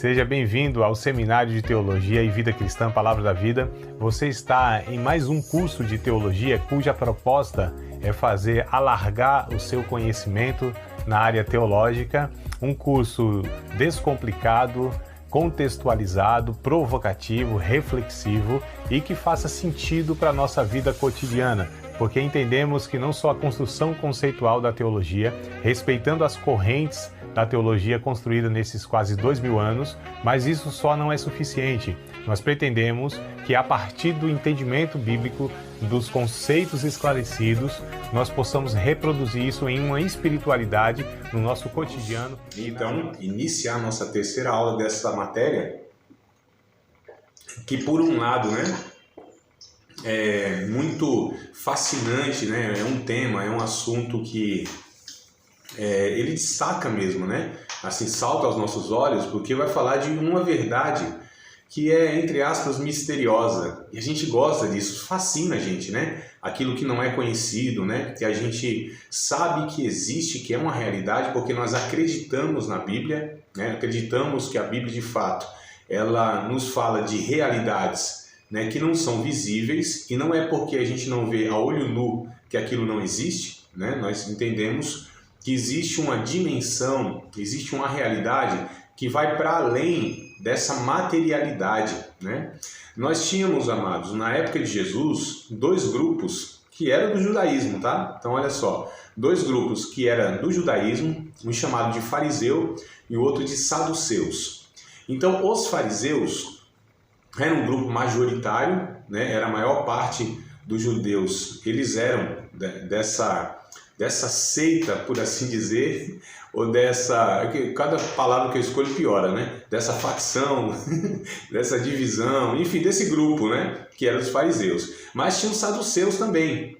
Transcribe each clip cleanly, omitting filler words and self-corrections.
Seja bem-vindo ao Seminário de Teologia e Vida Cristã Palavra da Vida. Você está em mais um curso de teologia cuja proposta é fazer alargar o seu conhecimento na área teológica, um curso descomplicado, contextualizado, provocativo, reflexivo e que faça sentido para a nossa vida cotidiana, porque entendemos que não só a construção conceitual da teologia, respeitando as correntes da teologia construída nesses quase 2000 anos, mas isso só não é suficiente. Nós pretendemos que a partir do entendimento bíblico, dos conceitos esclarecidos, nós possamos reproduzir isso em uma espiritualidade no nosso cotidiano. Então, iniciar a nossa terceira aula dessa matéria, que por um lado, é muito fascinante, é um tema, é um assunto que ele destaca mesmo, assim, salta aos nossos olhos, porque vai falar de uma verdade que é, entre aspas, misteriosa. E a gente gosta disso, fascina a gente, Aquilo que não é conhecido, que a gente sabe que existe, que é uma realidade, porque nós acreditamos na Bíblia, acreditamos que a Bíblia, de fato, ela nos fala de realidades que não são visíveis, e não é porque a gente não vê a olho nu que aquilo não existe, Nós entendemos que existe uma dimensão, existe uma realidade que vai para além dessa materialidade, Nós tínhamos, amados, na época de Jesus, dois grupos que eram do judaísmo, tá? Então, olha só, dois grupos que eram do judaísmo, um chamado de fariseu e o outro de saduceus. Então, os fariseus eram um grupo majoritário, era a maior parte dos judeus, eles eram dessa seita, por assim dizer, ou cada palavra que eu escolho piora, dessa facção, dessa divisão, enfim, desse grupo, que era os fariseus. Mas tinha os saduceus também,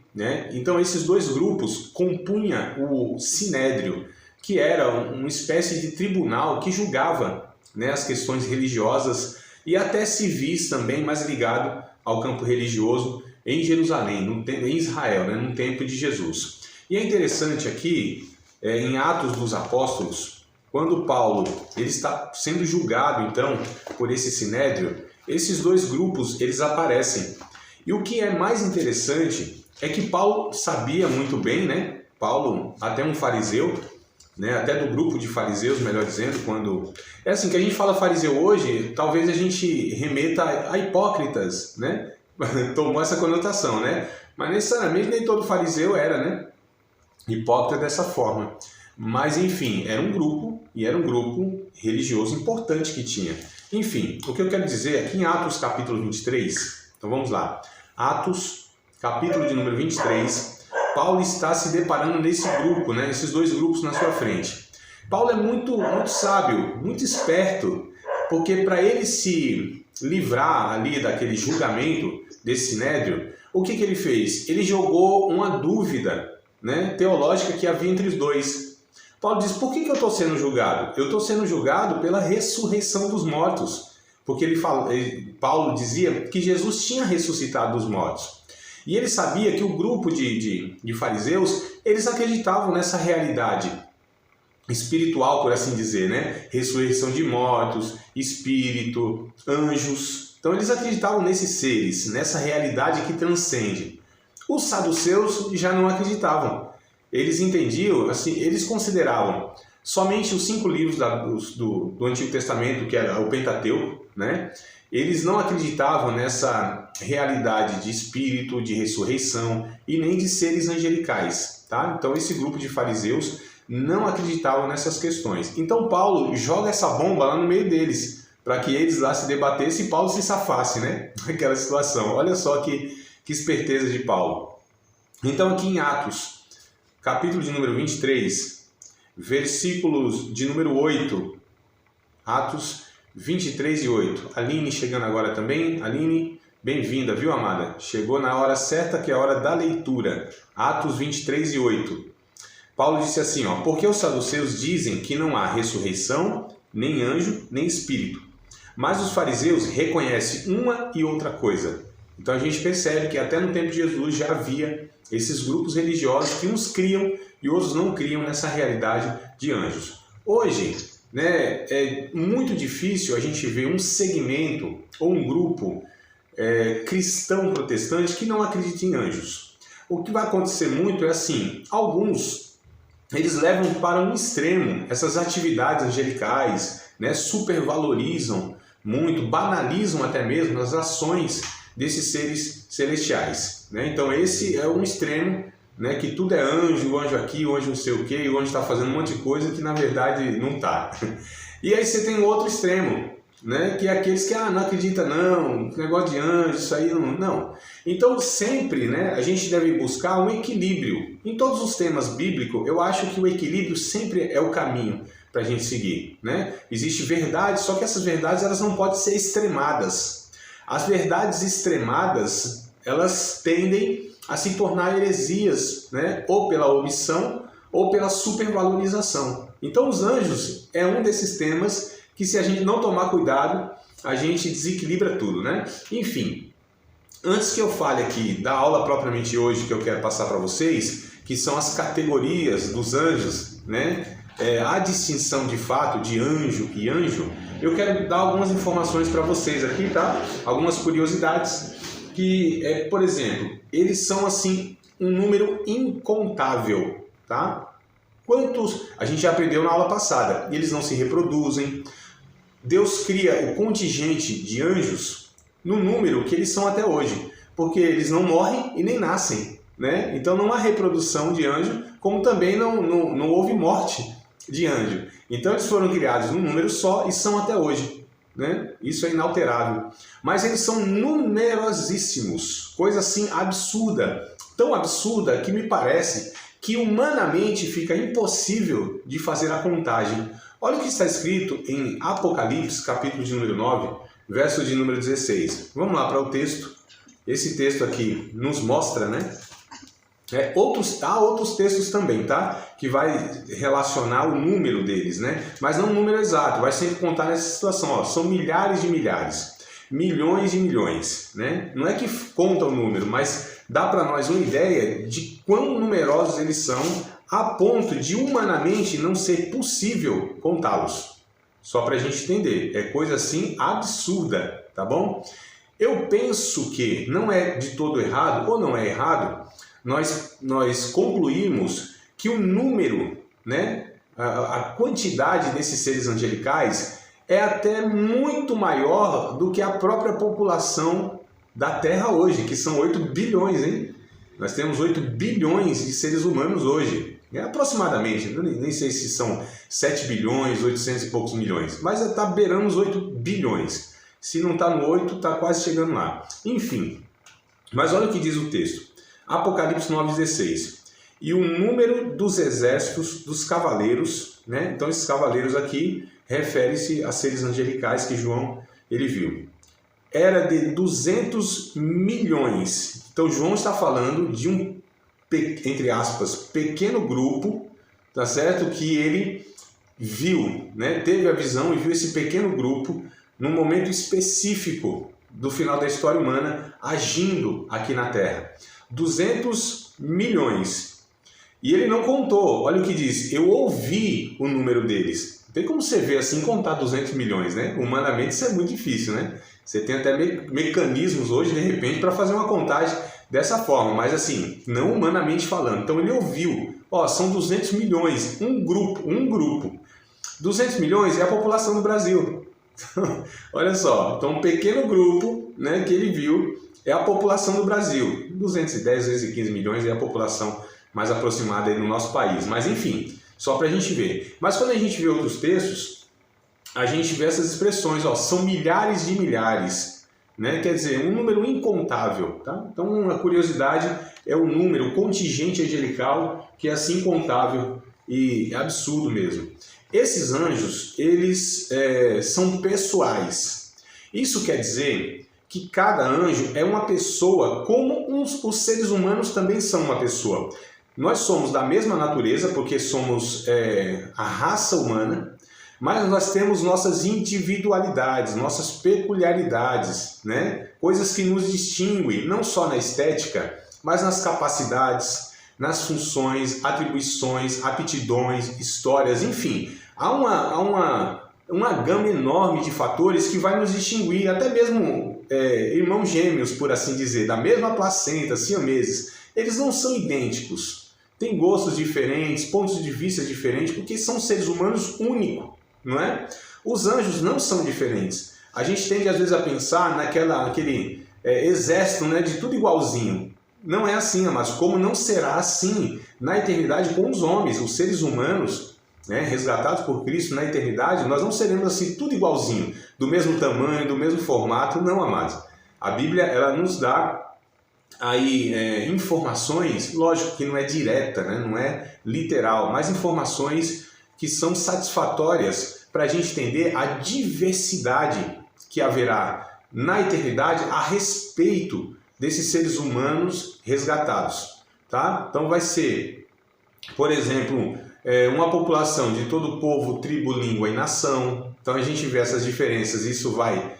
Então esses dois grupos compunham o sinédrio, que era uma espécie de tribunal que julgava, as questões religiosas e até civis também, mas ligado ao campo religioso em Jerusalém, em Israel, no tempo de Jesus. E é interessante aqui, em Atos dos Apóstolos, quando Paulo ele está sendo julgado, então, por esse sinédrio, esses dois grupos eles aparecem. E o que é mais interessante é que Paulo sabia muito bem, Paulo, até um fariseu, até do grupo de fariseus, melhor dizendo, quando... É assim, que a gente fala fariseu hoje, talvez a gente remeta a hipócritas, Tomou essa conotação, Mas necessariamente nem todo fariseu era, hipócrita dessa forma. Mas enfim, era um grupo, e era um grupo religioso importante que tinha. Enfim, o que eu quero dizer aqui em Atos capítulo 23, então vamos lá. Atos capítulo de número 23, Paulo está se deparando nesse grupo, esses dois grupos na sua frente. Paulo é muito sábio, muito esperto, porque para ele se livrar ali daquele julgamento desse sinédrio, o que ele fez? Ele jogou uma dúvida teológica que havia entre os dois. Paulo diz, por que eu estou sendo julgado? Eu estou sendo julgado pela ressurreição dos mortos. Porque Paulo dizia que Jesus tinha ressuscitado dos mortos. E ele sabia que o grupo de fariseus, eles acreditavam nessa realidade espiritual, por assim dizer, ressurreição de mortos, espírito, anjos. Então eles acreditavam nesses seres, nessa realidade que transcende. Os saduceus já não acreditavam. Eles entendiam, assim, eles consideravam somente os 5 livros do Antigo Testamento, que era o Pentateuco, Eles não acreditavam nessa realidade de espírito, de ressurreição e nem de seres angelicais, tá? Então esse grupo de fariseus não acreditavam nessas questões. Então Paulo joga essa bomba lá no meio deles, para que eles lá se debatessem e Paulo se safasse, naquela situação. Olha só que esperteza de Paulo. Então aqui em Atos, capítulo de número 23, versículos de número 8, Atos 23 e 8. Aline chegando agora também. Aline, bem-vinda, viu, amada? Chegou na hora certa, que é a hora da leitura. Atos 23 e 8. Paulo disse assim, porque os saduceus dizem que não há ressurreição, nem anjo, nem espírito. Mas os fariseus reconhecem uma e outra coisa. Então a gente percebe que até no tempo de Jesus já havia esses grupos religiosos que uns criam e outros não criam nessa realidade de anjos. Hoje, né, é muito difícil a gente ver um segmento ou um grupo cristão protestante que não acredita em anjos. O que vai acontecer muito é assim, alguns eles levam para um extremo essas atividades angelicais, né, supervalorizam muito, banalizam até mesmo as ações desses seres celestiais, né? Então esse é um extremo, né, que tudo é anjo, o anjo aqui, o anjo não sei o que, o anjo está fazendo um monte de coisa que na verdade não está. E aí você tem outro extremo, né, que é aqueles que não acredita não, negócio de anjo, isso aí não. Então sempre, né, a gente deve buscar um equilíbrio. Em todos os temas bíblicos, eu acho que o equilíbrio sempre é o caminho para a gente seguir, né? Existe verdade, só que essas verdades elas não podem ser extremadas. As verdades extremadas, elas tendem a se tornar heresias, né? Ou pela omissão ou pela supervalorização. Então os anjos é um desses temas que, se a gente não tomar cuidado, a gente desequilibra tudo, né? Enfim, antes que eu fale aqui da aula propriamente hoje que eu quero passar para vocês, que são as categorias dos anjos, né? A distinção de fato de anjo e anjo, eu quero dar algumas informações para vocês aqui, tá? Algumas curiosidades que, por exemplo, eles são assim um número incontável, tá? Quantos a gente já aprendeu na aula passada? Eles não se reproduzem. Deus cria o contingente de anjos no número que eles são até hoje, porque eles não morrem e nem nascem, né? Então não há reprodução de anjo, como também não houve morte de anjo. Então eles foram criados num número só e são até hoje, né? Isso é inalterável. Mas eles são numerosíssimos, coisa assim absurda, tão absurda que me parece que humanamente fica impossível de fazer a contagem. Olha o que está escrito em Apocalipse, capítulo de número 9, verso de número 16. Vamos lá para o texto. Esse texto aqui nos mostra, né? Há outros textos também, tá? Que vai relacionar o número deles, né? Mas não o número exato, vai sempre contar nessa situação. Ó, são milhares de milhares, milhões de milhões, né? Não é que conta o número, mas dá para nós uma ideia de quão numerosos eles são, a ponto de humanamente não ser possível contá-los. Só para a gente entender, é coisa assim absurda, tá bom? Eu penso que não é de todo errado, ou não é errado, nós concluímos que o número, né, a quantidade desses seres angelicais é até muito maior do que a própria população da Terra hoje, que são 8 bilhões, hein? Nós temos 8 bilhões de seres humanos hoje, aproximadamente, nem sei se são 7 bilhões, 800 e poucos milhões, mas está beirando os 8 bilhões. Se não está no 8, está quase chegando lá. Enfim, mas olha o que diz o texto. Apocalipse 9,16. E o número dos exércitos dos cavaleiros, né? Então esses cavaleiros aqui refere-se a seres angelicais que João ele viu. Era de 200 milhões. Então João está falando de um, entre aspas, pequeno grupo, tá certo? Que ele viu, né? Teve a visão e viu esse pequeno grupo num momento específico do final da história humana agindo aqui na Terra. 200 milhões. E ele não contou. Olha o que diz. Eu ouvi o número deles. Não tem como você ver assim contar 200 milhões, né? Humanamente isso é muito difícil, né? Você tem até mecanismos hoje, de repente, para fazer uma contagem dessa forma. Mas assim, não humanamente falando. Então ele ouviu. Ó, são 200 milhões. Um grupo. 200 milhões é a população do Brasil. Olha só. Então um pequeno grupo, né, que ele viu é a população do Brasil. 210, 215 milhões é a população mais aproximada aí no nosso país. Mas enfim, só para a gente ver. Mas quando a gente vê outros textos, a gente vê essas expressões, ó, são milhares de milhares, né? Quer dizer, um número incontável. Tá? Então, uma curiosidade é o número, o contingente angelical, que é assim incontável e absurdo mesmo. Esses anjos, eles são pessoais. Isso quer dizer que cada anjo é uma pessoa, como os seres humanos também são uma pessoa. Nós somos da mesma natureza, porque somos a raça humana, mas nós temos nossas individualidades, nossas peculiaridades, né? Coisas que nos distinguem, não só na estética, mas nas capacidades, nas funções, atribuições, aptidões, histórias, enfim. Há uma gama enorme de fatores que vai nos distinguir, até mesmo irmãos gêmeos, por assim dizer, da mesma placenta, siameses, eles não são idênticos. Têm gostos diferentes, pontos de vista diferentes, porque são seres humanos únicos, não é? Os anjos não são diferentes. A gente tende às vezes a pensar naquele exército, né, de tudo igualzinho. Não é assim, mas como não será assim na eternidade com os homens, os seres humanos, né, resgatados por Cristo na eternidade, nós não seremos assim tudo igualzinho, do mesmo tamanho, do mesmo formato, não, amados. A Bíblia, ela nos dá aí informações, lógico que não é direta, né, não é literal, mas informações que são satisfatórias para a gente entender a diversidade que haverá na eternidade a respeito desses seres humanos resgatados, tá? Então vai ser, por exemplo, uma população de todo povo, tribo, língua e nação. Então a gente vê essas diferenças, isso vai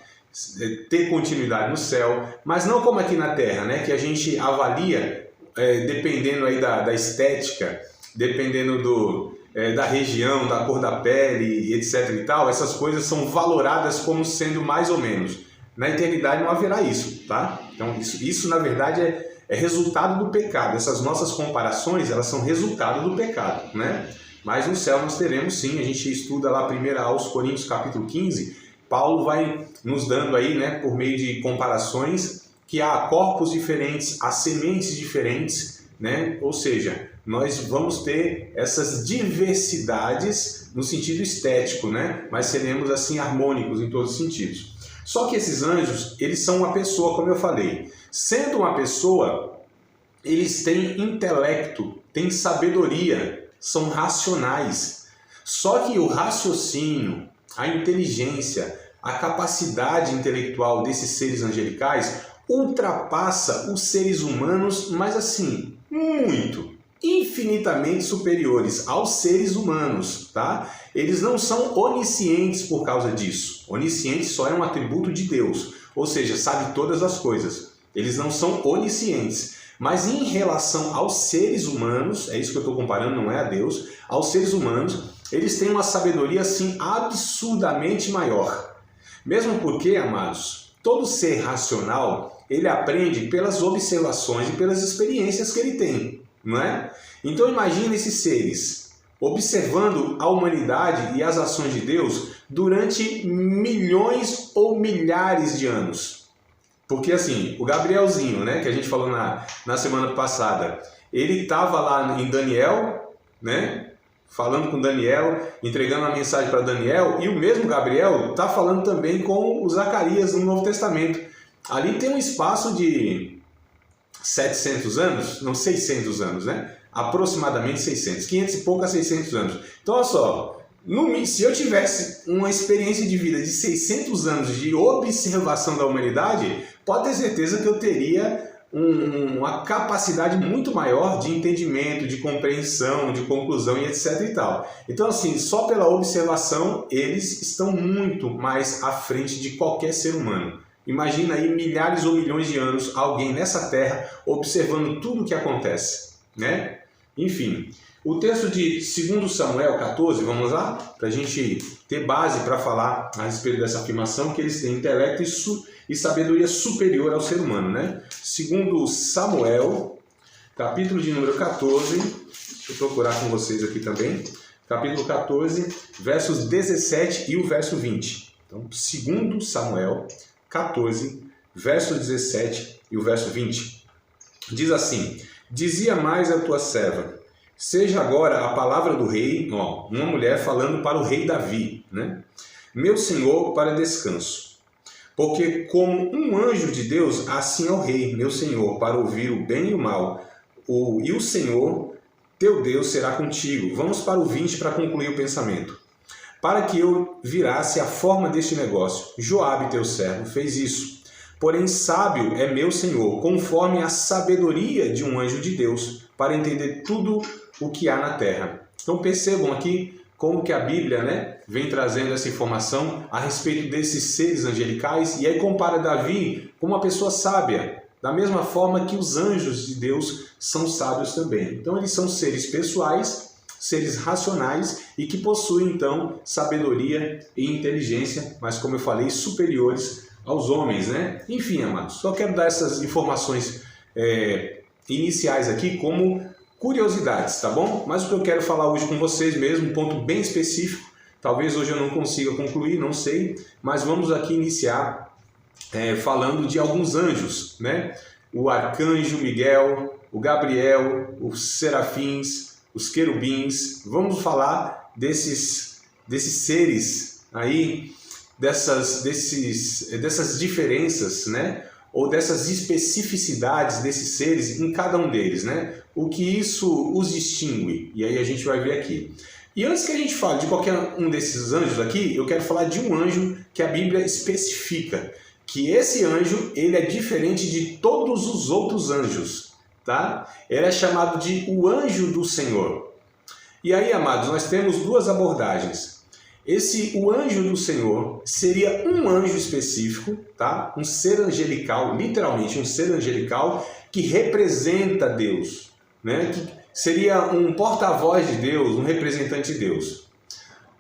ter continuidade no céu, mas não como aqui na Terra, né? Que a gente avalia dependendo aí da estética, dependendo da região, da cor da pele, etc. e tal. Essas coisas são valoradas como sendo mais ou menos. Na eternidade não haverá isso, tá? Então isso na verdade é resultado do pecado. Essas nossas comparações, elas são resultado do pecado, né? Mas no céu nós teremos sim, a gente estuda lá 1 aos Coríntios capítulo 15, Paulo vai nos dando aí, né, por meio de comparações, que há corpos diferentes, há sementes diferentes, né? Ou seja, nós vamos ter essas diversidades no sentido estético, né? Mas seremos assim harmônicos em todos os sentidos. Só que esses anjos, eles são uma pessoa, como eu falei. Sendo uma pessoa, eles têm intelecto, têm sabedoria, são racionais. Só que o raciocínio, a inteligência, a capacidade intelectual desses seres angelicais ultrapassa os seres humanos, mas assim, muito, infinitamente superiores aos seres humanos, tá? Eles não são oniscientes por causa disso. Onisciente só é um atributo de Deus, ou seja, sabe todas as coisas. Eles não são oniscientes. Mas em relação aos seres humanos, é isso que eu estou comparando, não é a Deus, aos seres humanos, eles têm uma sabedoria assim absurdamente maior. Mesmo porque, amados, todo ser racional, ele aprende pelas observações e pelas experiências que ele tem, não é? Então imagine esses seres observando a humanidade e as ações de Deus durante milhões ou milhares de anos. Porque assim, o Gabrielzinho, né, que a gente falou na semana passada, ele estava lá em Daniel, né, falando com Daniel, entregando a mensagem para Daniel, e o mesmo Gabriel está falando também com o Zacarias no Novo Testamento. Ali tem um espaço de 700 anos, não 600 anos, né? Aproximadamente 600, 500 e pouco a 600 anos. Então, olha só, se eu tivesse uma experiência de vida de 600 anos de observação da humanidade, pode ter certeza que eu teria uma capacidade muito maior de entendimento, de compreensão, de conclusão e etc e tal. Então, assim, só pela observação, eles estão muito mais à frente de qualquer ser humano. Imagina aí milhares ou milhões de anos alguém nessa terra observando tudo o que acontece, né? Enfim, o texto de 2 Samuel 14, vamos lá? Para a gente ter base para falar a respeito dessa afirmação, que eles têm intelecto e sabedoria superior ao ser humano, né? 2 Samuel, capítulo de número 14, deixa eu procurar com vocês aqui também, capítulo 14, versos 17 e o verso 20. Então, 2 Samuel 14, verso 17 e o verso 20. Diz assim: dizia mais a tua serva, seja agora a palavra do rei, ó, uma mulher falando para o rei Davi, né? Meu senhor, para descanso. Porque como um anjo de Deus, assim é o rei, meu senhor, para ouvir o bem e o mal. E o Senhor, teu Deus, será contigo. Vamos para o 20 para concluir o pensamento. Para que eu virasse a forma deste negócio, Joabe, teu servo, fez isso. Porém, sábio é meu senhor, conforme a sabedoria de um anjo de Deus, para entender tudo o que há na terra. Então percebam aqui como que a Bíblia, né, vem trazendo essa informação a respeito desses seres angelicais, e aí compara Davi com uma pessoa sábia, da mesma forma que os anjos de Deus são sábios também. Então eles são seres pessoais, seres racionais e que possuem, então, sabedoria e inteligência, mas, como eu falei, superiores aos homens, né? Enfim, amados, só quero dar essas informações iniciais aqui como curiosidades, tá bom? Mas o que eu quero falar hoje com vocês mesmo, um ponto bem específico, talvez hoje eu não consiga concluir, não sei, mas vamos aqui iniciar falando de alguns anjos, né? O arcanjo Miguel, o Gabriel, os serafins, os querubins. Vamos falar desses seres aí, dessas diferenças, né? Ou dessas especificidades desses seres em cada um deles, né? O que isso os distingue, e aí a gente vai ver aqui. E antes que a gente fale de qualquer um desses anjos aqui, eu quero falar de um anjo que a Bíblia especifica, que esse anjo, ele é diferente de todos os outros anjos, tá? Ele é chamado de o anjo do Senhor. E aí, amados, nós temos duas abordagens. O anjo do Senhor seria um anjo específico, tá? Um ser angelical, literalmente um ser angelical que representa Deus, né? Que seria um porta-voz de Deus, um representante de Deus.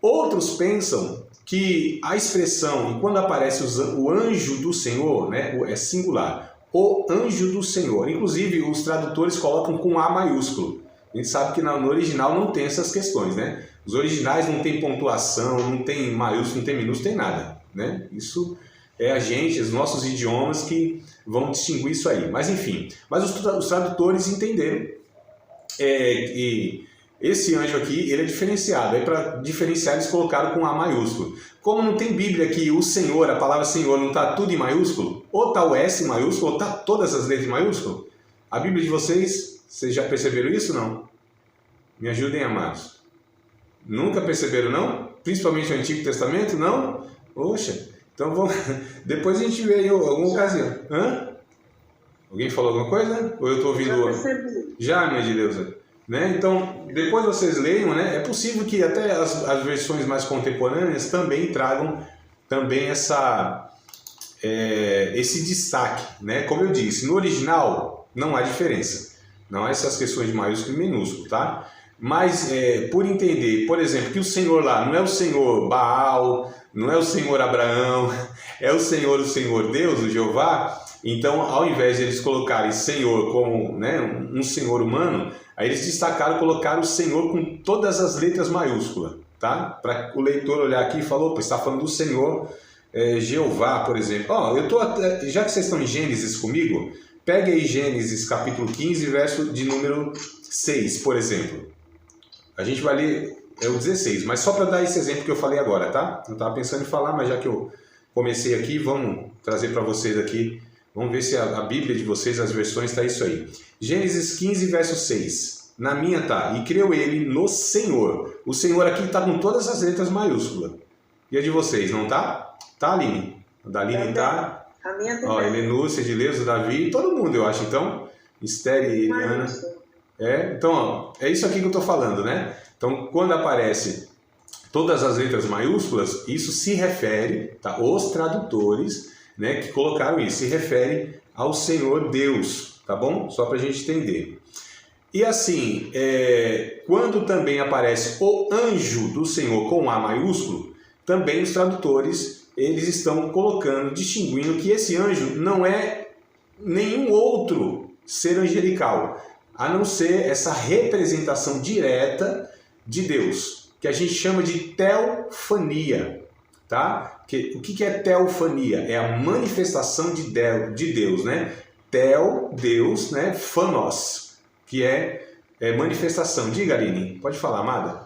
Outros pensam que a expressão, quando aparece o anjo do Senhor, né? É singular, o anjo do Senhor. Inclusive, os tradutores colocam com A maiúsculo. A gente sabe que no original não tem essas questões, né? Os originais não tem pontuação, não tem maiúsculo, não tem minúsculo, tem nada, né? Isso é a gente, os nossos idiomas que vão distinguir isso aí. Mas enfim, os tradutores entenderam que esse anjo aqui, ele é diferenciado. Aí para diferenciar eles colocaram com A maiúsculo. Como não tem Bíblia que o Senhor, a palavra Senhor não está tudo em maiúsculo, ou está o S maiúsculo, ou está todas as letras em maiúsculo. A Bíblia de vocês já perceberam isso ou não? Me ajudem, amados. Nunca perceberam, não? Principalmente o Antigo Testamento, não? Poxa, então depois a gente vê aí alguma ocasião. Hã? Alguém falou alguma coisa? Ou eu estou ouvindo? Já percebi. Já, minha de Deus. Né? Então, depois vocês leiam, né? É possível que até as versões mais contemporâneas também tragam também esse destaque, né? Como eu disse, no original não há diferença. Não há essas questões de maiúsculo e minúsculo, tá? Mas, por entender, por exemplo, que o Senhor lá não é o Senhor Baal, não é o Senhor Abraão, é o Senhor Deus, o Jeová. Então, ao invés de eles colocarem Senhor como, né, um Senhor humano, aí eles destacaram, colocaram o Senhor com todas as letras maiúsculas, tá? Para o leitor olhar aqui e falar, opa, está falando do Senhor Jeová, por exemplo. Já que vocês estão em Gênesis comigo, pegue aí Gênesis capítulo 15, verso de número 6, por exemplo. A gente vai ler o 16, mas só para dar esse exemplo que eu falei agora, tá? Eu estava pensando em falar, mas já que eu comecei aqui, vamos trazer para vocês aqui. Vamos ver se a Bíblia de vocês, as versões, está isso aí. Gênesis 15, verso 6. Na minha tá. E creu ele no Senhor. O Senhor aqui está com todas as letras maiúsculas. E a de vocês, não tá? Tá, Aline? A da Aline tá. A minha também. Helenúcia, Edileuza, Davi, todo mundo, eu acho. Então, Esther e Eliana. Então, é isso aqui que eu estou falando, né? Então, quando aparece todas as letras maiúsculas, isso se refere, tá? Os tradutores, né, que colocaram isso, se refere ao Senhor Deus, tá bom? Só para a gente entender. E assim, quando também aparece o anjo do Senhor com A maiúsculo, também os tradutores, eles estão colocando, distinguindo que esse anjo não é nenhum outro ser angelical, a não ser essa representação direta de Deus, que a gente chama de teofania, tá? O que é teofania? É a manifestação de Deus, né? Teo, Deus, né? Phanos, que é manifestação. Diga, Aline, pode falar, amada.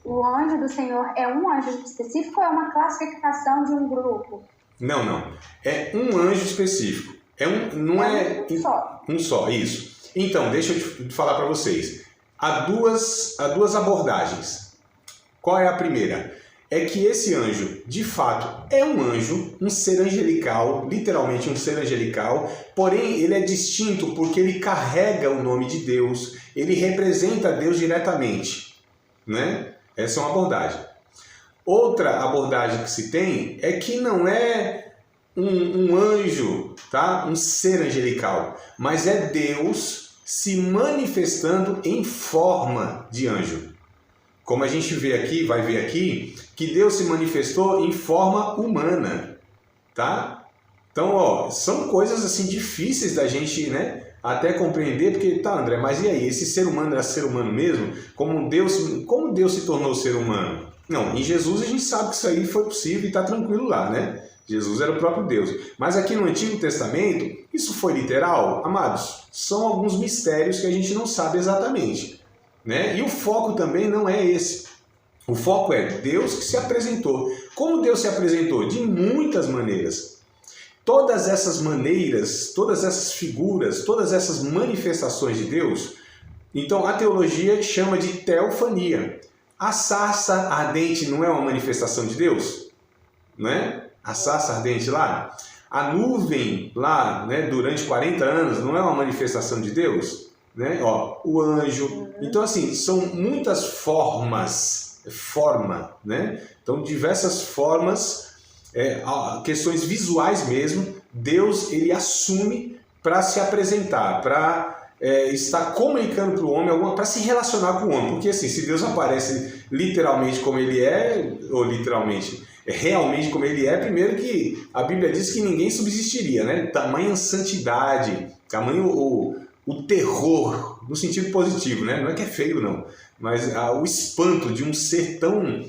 O anjo do Senhor é um anjo específico ou é uma classificação de um grupo? Não. É um anjo específico. Um só, isso. Então, deixa eu te falar para vocês. Há duas abordagens. Qual é a primeira? É que esse anjo, de fato, é um anjo, um ser angelical, literalmente um ser angelical, porém ele é distinto porque ele carrega o nome de Deus, ele representa Deus diretamente, né? Essa é uma abordagem. Outra abordagem que se tem é que não é um anjo, tá? Um ser angelical, mas é Deus se manifestando em forma de anjo. Como a gente vê aqui, vai ver aqui, que Deus se manifestou em forma humana, tá? Então, ó, são coisas assim difíceis da gente, né, até compreender, porque, tá, André, mas e aí, esse ser humano era ser humano mesmo? Como Deus se tornou ser humano? Não, em Jesus a gente sabe que isso aí foi possível e está tranquilo lá, né? Jesus era o próprio Deus. Mas aqui no Antigo Testamento, isso foi literal? Amados, são alguns mistérios que a gente não sabe exatamente, né? E o foco também não é esse. O foco é Deus que se apresentou. Como Deus se apresentou? De muitas maneiras. Todas essas maneiras, todas essas figuras, todas essas manifestações de Deus, então a teologia chama de teofania. A sarça ardente não é uma manifestação de Deus? Não é? A sarça ardente lá? A nuvem lá, né, durante 40 anos, não é uma manifestação de Deus? Né? Ó, o anjo. Então, assim, são muitas formas, né? Então, diversas formas, questões visuais mesmo, Deus ele assume para se apresentar, para estar comunicando para o homem, para se relacionar com o homem. Porque assim, se Deus aparece literalmente como ele é, ou literalmente, realmente como ele é, primeiro que a Bíblia diz que ninguém subsistiria, né? Tamanha santidade, tamanho o terror, no sentido positivo, né? Não é que é feio não, mas o espanto de um ser tão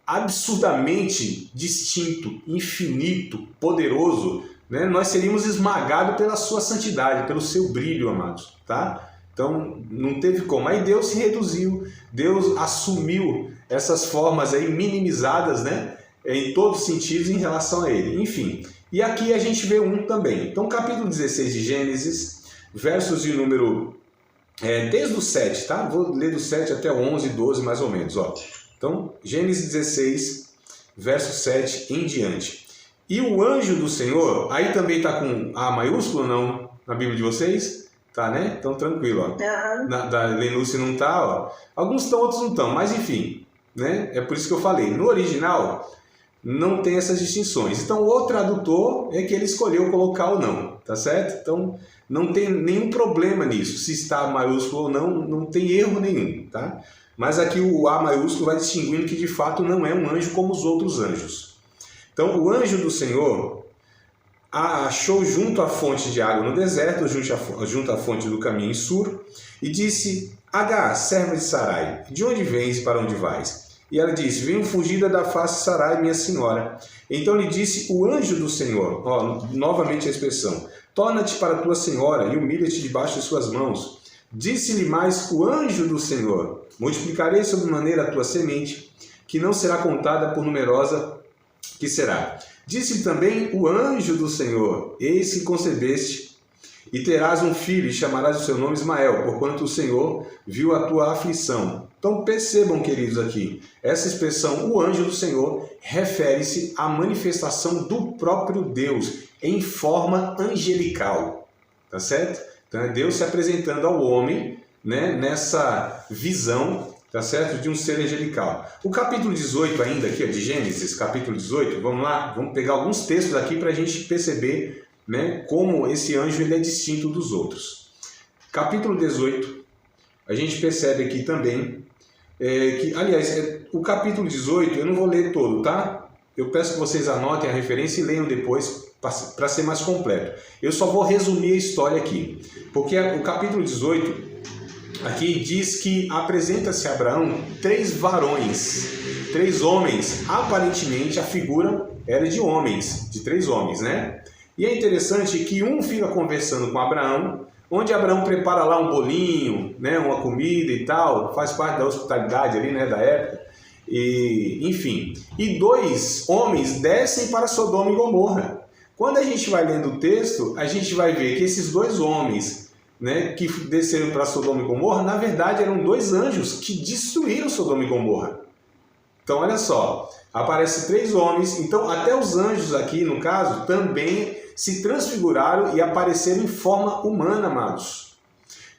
absurdamente distinto, infinito, poderoso, né? Nós seríamos esmagados pela sua santidade, pelo seu brilho, amados, tá? Então não teve como. Aí Deus se reduziu, Deus assumiu essas formas aí minimizadas, né? Em todos os sentidos em relação a ele. Enfim, e aqui a gente vê um também. Então capítulo 16 de Gênesis, versos de número, desde o 7, tá? Vou ler do 7 até o 11, 12 mais ou menos, ó. Então, Gênesis 16, verso 7 em diante. E o anjo do Senhor, aí também está com A maiúsculo ou não na Bíblia de vocês? Tá, né? Então tranquilo, ó. Da Lenúcia não tá, ó. Alguns estão, outros não estão, mas enfim, né? É por isso que eu falei. No original, não tem essas distinções. Então o tradutor é que ele escolheu colocar ou não, tá certo? Então não tem nenhum problema nisso. Se está maiúsculo ou não, não tem erro nenhum, tá? Mas aqui o A maiúsculo vai distinguindo que de fato não é um anjo como os outros anjos. Então o anjo do Senhor achou junto à fonte de água no deserto, junto à fonte do caminho em Sur, e disse: Agar, serva de Sarai, de onde vens e para onde vais? E ela disse: venho fugida da face de Sarai, minha senhora. Então lhe disse o anjo do Senhor, ó, novamente a expressão: torna-te para tua senhora e humilha-te debaixo de suas mãos. Disse-lhe mais o anjo do Senhor: multiplicarei sobremaneira a tua semente, que não será contada por numerosa que será. Disse-lhe também o anjo do Senhor: eis que concebeste, e terás um filho, e chamarás o seu nome Ismael, porquanto o Senhor viu a tua aflição. Então percebam, queridos, aqui, essa expressão, o anjo do Senhor, refere-se à manifestação do próprio Deus, em forma angelical, tá certo? Então é Deus se apresentando ao homem, né, nessa visão, tá certo, de um ser angelical. O capítulo 18 ainda aqui, ó, de Gênesis, capítulo 18, vamos lá, vamos pegar alguns textos aqui para a gente perceber, né, como esse anjo ele é distinto dos outros. Capítulo 18, a gente percebe aqui também, que, aliás, o capítulo 18, eu não vou ler todo, tá? Eu peço que vocês anotem a referência e leiam depois, para ser mais completo. Eu só vou resumir a história aqui, porque o capítulo 18 aqui diz que apresenta-se a Abraão 3 varões, 3 homens, aparentemente a figura era de homens, de 3 homens, né? E é interessante que um fica conversando com Abraão, onde Abraão prepara lá um bolinho, né, uma comida e tal, faz parte da hospitalidade ali, né, da época, e, enfim. E 2 homens descem para Sodoma e Gomorra. Quando a gente vai lendo o texto, a gente vai ver que esses 2 homens, né, que desceram para Sodoma e Gomorra, na verdade eram 2 anjos que destruíram Sodoma e Gomorra. Então olha só, aparecem 3 homens, então até os anjos aqui, no caso, também se transfiguraram e apareceram em forma humana, amados.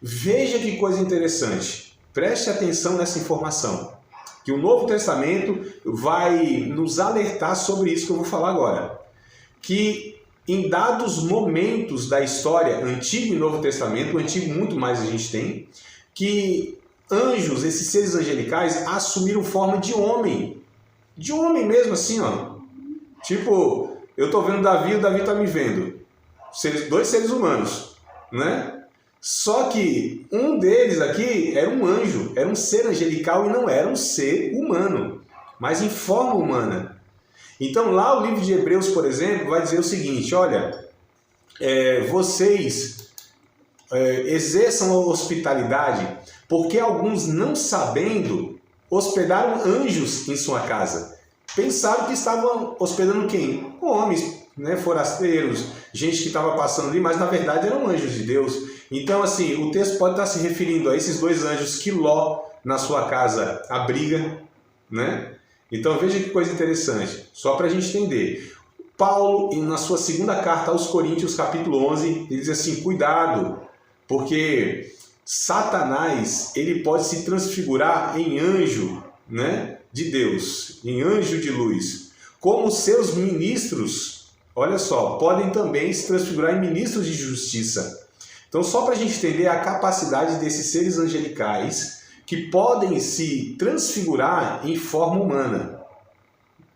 Veja que coisa interessante, preste atenção nessa informação, que o Novo Testamento vai nos alertar sobre isso que eu vou falar agora. Que em dados momentos da história, Antigo e Novo Testamento, o Antigo muito mais a gente tem, que anjos, esses seres angelicais, assumiram forma de homem mesmo assim, ó. Tipo, eu tô vendo Davi, o Davi tá me vendo. Dois seres humanos, né? Só que um deles aqui era um anjo, era um ser angelical e não era um ser humano, mas em forma humana. Então lá o livro de Hebreus, por exemplo, vai dizer o seguinte, olha, vocês exerçam a hospitalidade, porque alguns não sabendo hospedaram anjos em sua casa. Pensaram que estavam hospedando quem? Homens, né, forasteiros, gente que estava passando ali, mas na verdade eram anjos de Deus. Então assim, o texto pode estar se referindo a esses dois anjos que Ló na sua casa abriga, né? Então veja que coisa interessante, só para a gente entender. Paulo, na sua segunda carta aos Coríntios, capítulo 11, ele diz assim, cuidado, porque Satanás, ele pode se transfigurar em anjo, né, de Deus, em anjo de luz, como seus ministros, olha só, podem também se transfigurar em ministros de justiça. Então só para a gente entender a capacidade desses seres angelicais, que podem se transfigurar em forma humana.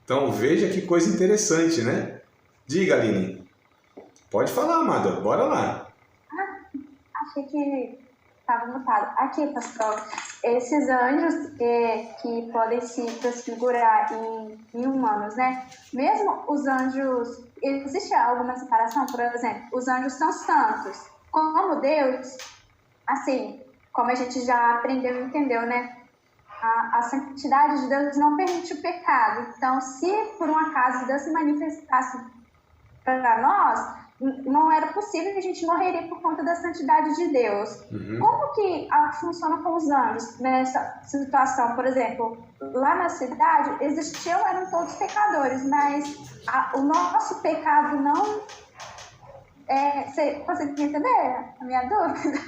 Então veja que coisa interessante, né? Diga, Aline. Pode falar, amada. Bora lá. Achei que estava mutado. Aqui, pastor, esses anjos que podem se transfigurar em humanos, né? Mesmo os anjos, existe alguma separação? Por exemplo, os anjos são santos. Como Deus, assim, como a gente já aprendeu e entendeu, né? A santidade de Deus não permite o pecado. Então, se por um acaso Deus se manifestasse para nós, não era possível que a gente morreria por conta da santidade de Deus. Uhum. Como que funciona com os anjos nessa situação? Por exemplo, lá na cidade eram todos pecadores, mas o nosso pecado não... Você consegue entender a minha dúvida?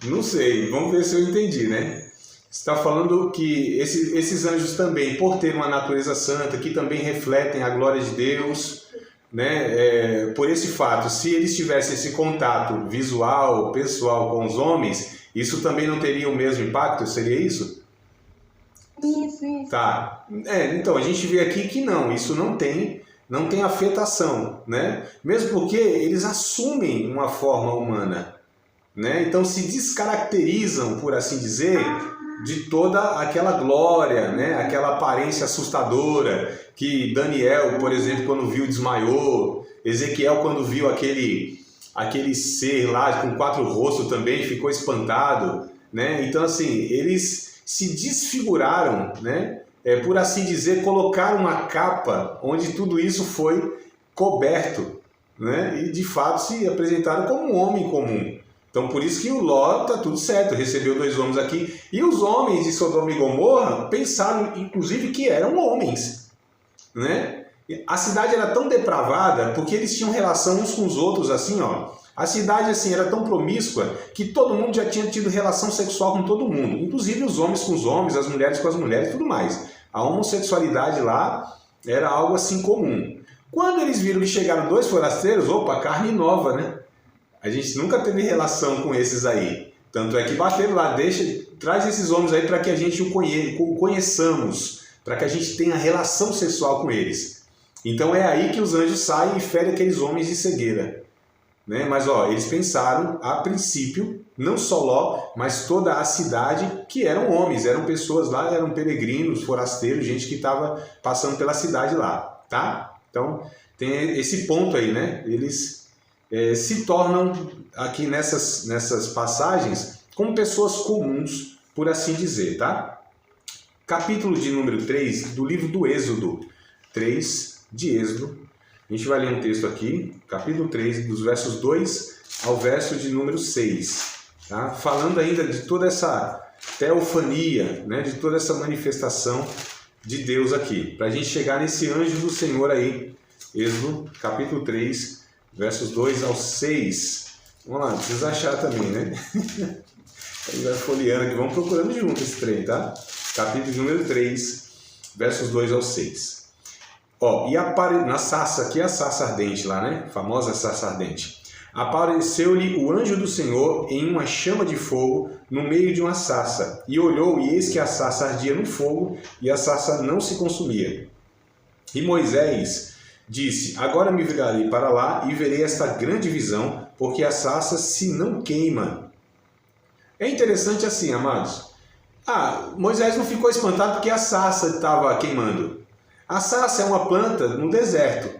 Não sei, vamos ver se eu entendi, né? Você está falando que esses anjos também, por ter uma natureza santa, que também refletem a glória de Deus, né? Por esse fato, se eles tivessem esse contato visual, pessoal com os homens, isso também não teria o mesmo impacto? Seria isso? Isso. Tá. Então, a gente vê aqui que não, isso não tem afetação, né? Mesmo porque eles assumem uma forma humana, né? Então se descaracterizam, por assim dizer, de toda aquela glória, né? Aquela aparência assustadora que Daniel, por exemplo, quando viu, desmaiou. Ezequiel, quando viu aquele ser lá com 4 rostos também, ficou espantado, né? Então assim, eles se desfiguraram, né? Por assim dizer, colocaram uma capa onde tudo isso foi coberto, né? E de fato se apresentaram como um homem comum. Então por isso que o Ló está tudo certo, recebeu 2 homens aqui. E os homens de Sodoma e Gomorra pensaram inclusive que eram homens, né? A cidade era tão depravada porque eles tinham relação uns com os outros assim, ó. A cidade assim era tão promíscua que todo mundo já tinha tido relação sexual com todo mundo, inclusive os homens com os homens, as mulheres com as mulheres e tudo mais. A homossexualidade lá era algo assim comum. Quando eles viram que chegaram 2 forasteiros, opa, carne nova, né? A gente nunca teve relação com esses aí. Tanto é que bateram lá, traz esses homens aí para que a gente o conheçamos, para que a gente tenha relação sexual com eles. Então é aí que os anjos saem e ferem aqueles homens de cegueira. Né? Mas eles pensaram, a princípio, não só Ló, mas toda a cidade, que eram homens, eram pessoas lá, eram peregrinos, forasteiros, gente que estava passando pela cidade lá, tá? Então, tem esse ponto aí, né? Eles se tornam, aqui nessas passagens, como pessoas comuns, por assim dizer, tá? Capítulo de número 3 do livro do Êxodo, 3 de Êxodo. A gente vai ler um texto aqui, capítulo 3, dos versos 2 ao verso de número 6. Tá? Falando ainda de toda essa teofania, né? De toda essa manifestação de Deus aqui. Para a gente chegar nesse anjo do Senhor aí. Êxodo, capítulo 3, versos 2 ao 6. Vamos lá, precisa achar também, né? A gente vai folheando aqui, vamos procurando junto esse trem, tá? Capítulo número 3, versos 2 ao 6. Ó, na sarça, aqui é a sarça ardente lá, né? A famosa sarça ardente. Apareceu-lhe o anjo do Senhor em uma chama de fogo no meio de uma sarça. E olhou, e eis que a sarça ardia no fogo, e a sarça não se consumia. E Moisés disse: agora me virarei para lá e verei esta grande visão, porque a sarça se não queima. É interessante assim, amados. Moisés não ficou espantado porque a sarça estava queimando. A sarça é uma planta no deserto.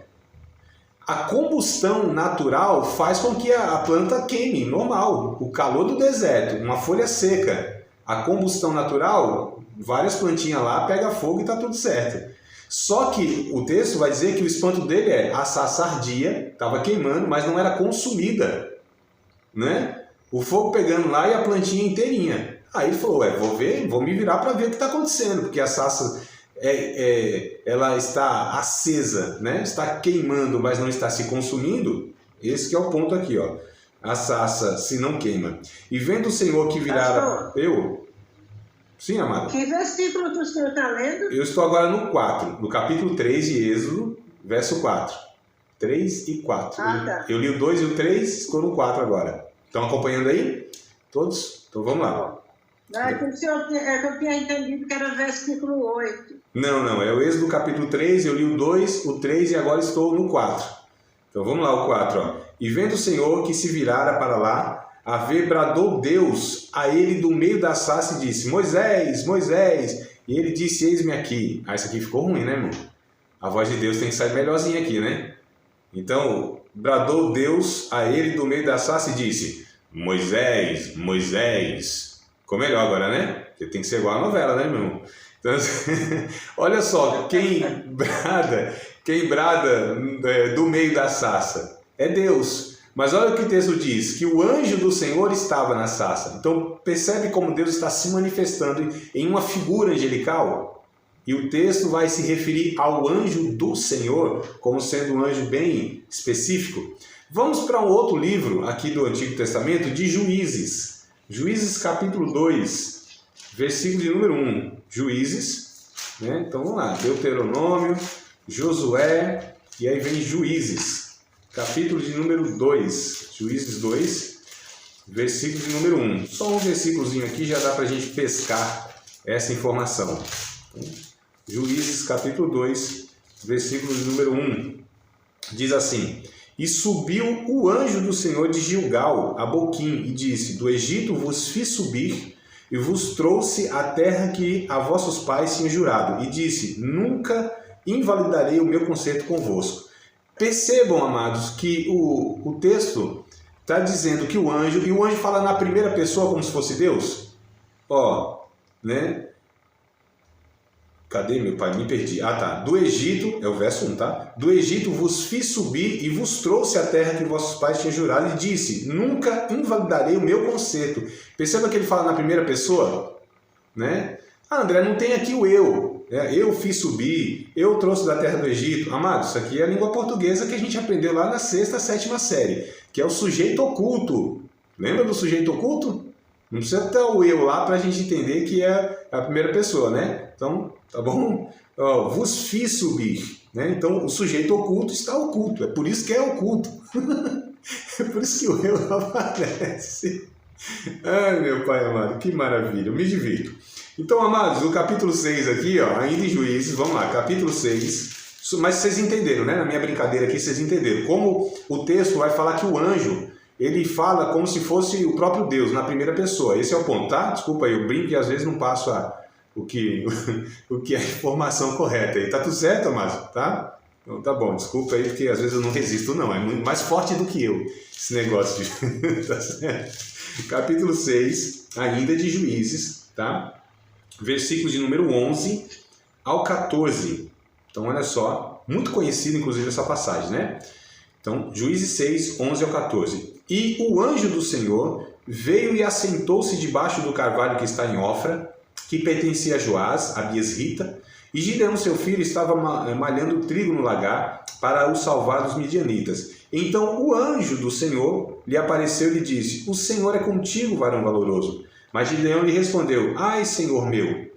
A combustão natural faz com que a planta queime, normal. O calor do deserto, uma folha seca. A combustão natural, várias plantinhas lá, pega fogo e está tudo certo. Só que o texto vai dizer que o espanto dele é a sarça ardia, estava queimando, mas não era consumida, né? O fogo pegando lá e a plantinha inteirinha. Aí ele falou, vou me virar para ver o que está acontecendo, porque a sarça ela está acesa, né? Está queimando, mas não está se consumindo. Esse que é o ponto aqui, ó. A sarça se não queima. E vendo o Senhor que virara... Sim, amado. Que versículo o senhor está lendo? Eu estou agora no 4, no capítulo 3 de Êxodo, verso 4. 3 e 4. Tá. Eu li o 2 e o 3, estou no 4 agora. Estão acompanhando aí? Todos? Então vamos lá. Não, é que eu tinha entendido que era versículo 8. Não. É o Êxodo capítulo 3, eu li o 2, o 3 e agora estou no 4. Então vamos lá, o 4. Ó. E vendo o Senhor que se virara para lá, a ver, bradou Deus a ele do meio da sarça e disse: Moisés, Moisés. E ele disse: eis-me aqui. Isso aqui ficou ruim, né, irmão? A voz de Deus tem que sair melhorzinha aqui, né? Então, bradou Deus a ele do meio da sarça e disse: Moisés, Moisés. Ficou melhor agora, né? Porque tem que ser igual a novela, né, meu irmão? Então, olha só, quem brada do meio da sarça é Deus. Mas olha o que o texto diz, que o anjo do Senhor estava na sarça. Então percebe como Deus está se manifestando em uma figura angelical? E o texto vai se referir ao anjo do Senhor, como sendo um anjo bem específico. Vamos para um outro livro aqui do Antigo Testamento, de Juízes. Juízes capítulo 2, versículo de número 1. Juízes, né? Então vamos lá, Deuteronômio, Josué, e aí vem Juízes. Capítulo de número 2, Juízes 2, versículo de número 1. Só um versículozinho aqui já dá para a gente pescar essa informação. Juízes capítulo 2, versículo de número 1. Diz assim: E subiu o anjo do Senhor de Gilgal a Boquim e disse: Do Egito vos fiz subir e vos trouxe a terra que a vossos pais tinham jurado. E disse: Nunca invalidarei o meu concerto convosco. Percebam, amados, que o texto está dizendo que o anjo, e o anjo fala na primeira pessoa como se fosse Deus. Ó, né? Cadê meu pai? Me perdi. Tá. Do Egito, é o verso 1, tá? Do Egito vos fiz subir e vos trouxe a terra que vossos pais tinham jurado e disse: Nunca invalidarei o meu concerto. Perceba que ele fala na primeira pessoa, né? André, não tem aqui o eu. Eu fiz subir, eu trouxe da terra do Egito. Amados, isso aqui é a língua portuguesa que a gente aprendeu lá na 6ª, 7ª série, que é o sujeito oculto. Lembra do sujeito oculto? Não precisa ter o eu lá para a gente entender que é a primeira pessoa, né? Então, tá bom? Vos fiz subir. Né? Então, o sujeito oculto está oculto. É por isso que é oculto. É por isso que o eu aparece. Ai, meu pai amado, que maravilha. Eu me divirto. Então, amados, o capítulo 6 aqui, ó, ainda em Juízes, vamos lá, capítulo 6, mas vocês entenderam, né? Na minha brincadeira aqui, vocês entenderam. Como o texto vai falar que o anjo, ele fala como se fosse o próprio Deus, na primeira pessoa. Esse é o ponto, tá? Desculpa aí, eu brinco e às vezes não passo o que é a informação correta aí. Tá tudo certo, amados? Tá? Então, tá bom, desculpa aí, porque às vezes eu não resisto, não. É muito mais forte do que eu, esse negócio de... Tá certo? Capítulo 6, ainda de Juízes, tá? Versículos de número 11 ao 14. Então, olha só, muito conhecido, inclusive, essa passagem, né? Então, Juízes 6, 11 ao 14. E o anjo do Senhor veio e assentou-se debaixo do carvalho que está em Ofra, que pertencia a Joás, a Biesrita, e Gideão, seu filho, estava malhando trigo no lagar para o salvar dos midianitas. Então, o anjo do Senhor lhe apareceu e lhe disse: O Senhor é contigo, varão valoroso. Mas Gideão lhe respondeu: Ai, Senhor meu,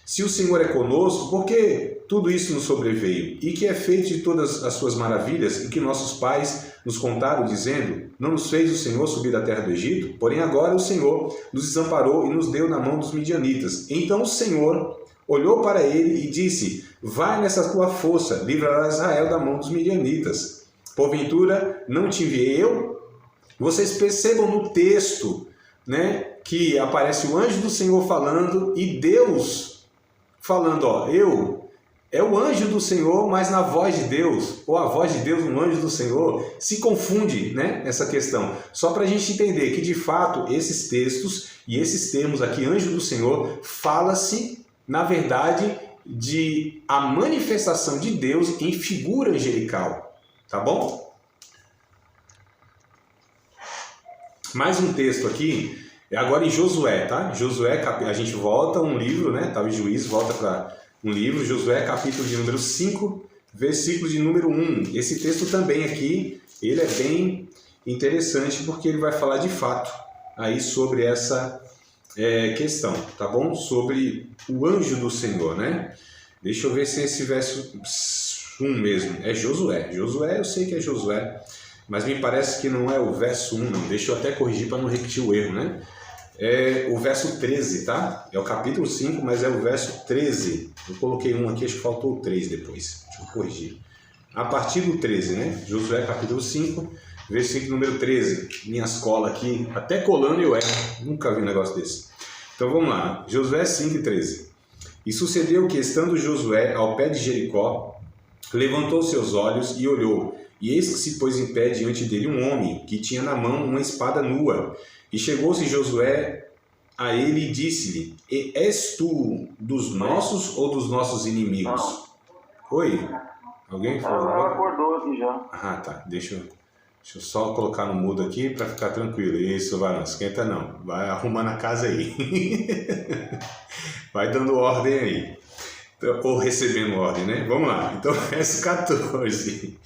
se o Senhor é conosco, por que tudo isso nos sobreveio, e que é feito de todas as suas maravilhas, e que nossos pais nos contaram, dizendo, não nos fez o Senhor subir da terra do Egito? Porém agora o Senhor nos desamparou e nos deu na mão dos midianitas. Então o Senhor olhou para ele e disse, vai nessa tua força, livrarás Israel da mão dos midianitas. Porventura não te enviei eu? Vocês percebam no texto, né, que aparece o anjo do Senhor falando e Deus falando, é o anjo do Senhor, mas na voz de Deus, ou a voz de Deus no anjo do Senhor, se confunde, né, essa questão. Só para a gente entender que, de fato, esses textos e esses termos aqui, anjo do Senhor, fala-se, na verdade, de a manifestação de Deus em figura angelical. Tá bom? Mais um texto aqui, agora em Josué, tá? Josué, a gente volta a um livro, né? Estava em Juízes, volta para um livro, Josué, capítulo de número 5, versículo de número 1. Esse texto também aqui, ele é bem interessante porque ele vai falar de fato aí sobre essa questão, tá bom? Sobre o anjo do Senhor, né? Deixa eu ver se esse verso 1 mesmo, é Josué. Josué, eu sei que é Josué, mas me parece que não é o verso 1, não. Deixa eu até corrigir para não repetir o erro, né? É o verso 13, tá? É o capítulo 5, mas é o verso 13. Eu coloquei um aqui, acho que faltou o 3 depois. Deixa eu corrigir. A partir do 13, né? Josué capítulo 5, versículo número 13. Minhas colas aqui, até colando eu erro. Nunca vi um negócio desse. Então vamos lá. Josué 5 e 13. E sucedeu que, estando Josué ao pé de Jericó, levantou seus olhos e olhou. E eis que se pôs em pé diante dele um homem, que tinha na mão uma espada nua. E chegou-se Josué a ele e disse-lhe, és tu dos nossos ou dos nossos inimigos? Não. Oi? Alguém falou? Ela acordou aqui já. Ah, tá. Deixa eu só colocar no mudo aqui para ficar tranquilo. Isso, vai, não esquenta não. Vai arrumando a casa aí. Vai dando ordem aí. Ou recebendo ordem, né? Vamos lá. Então, verso 14.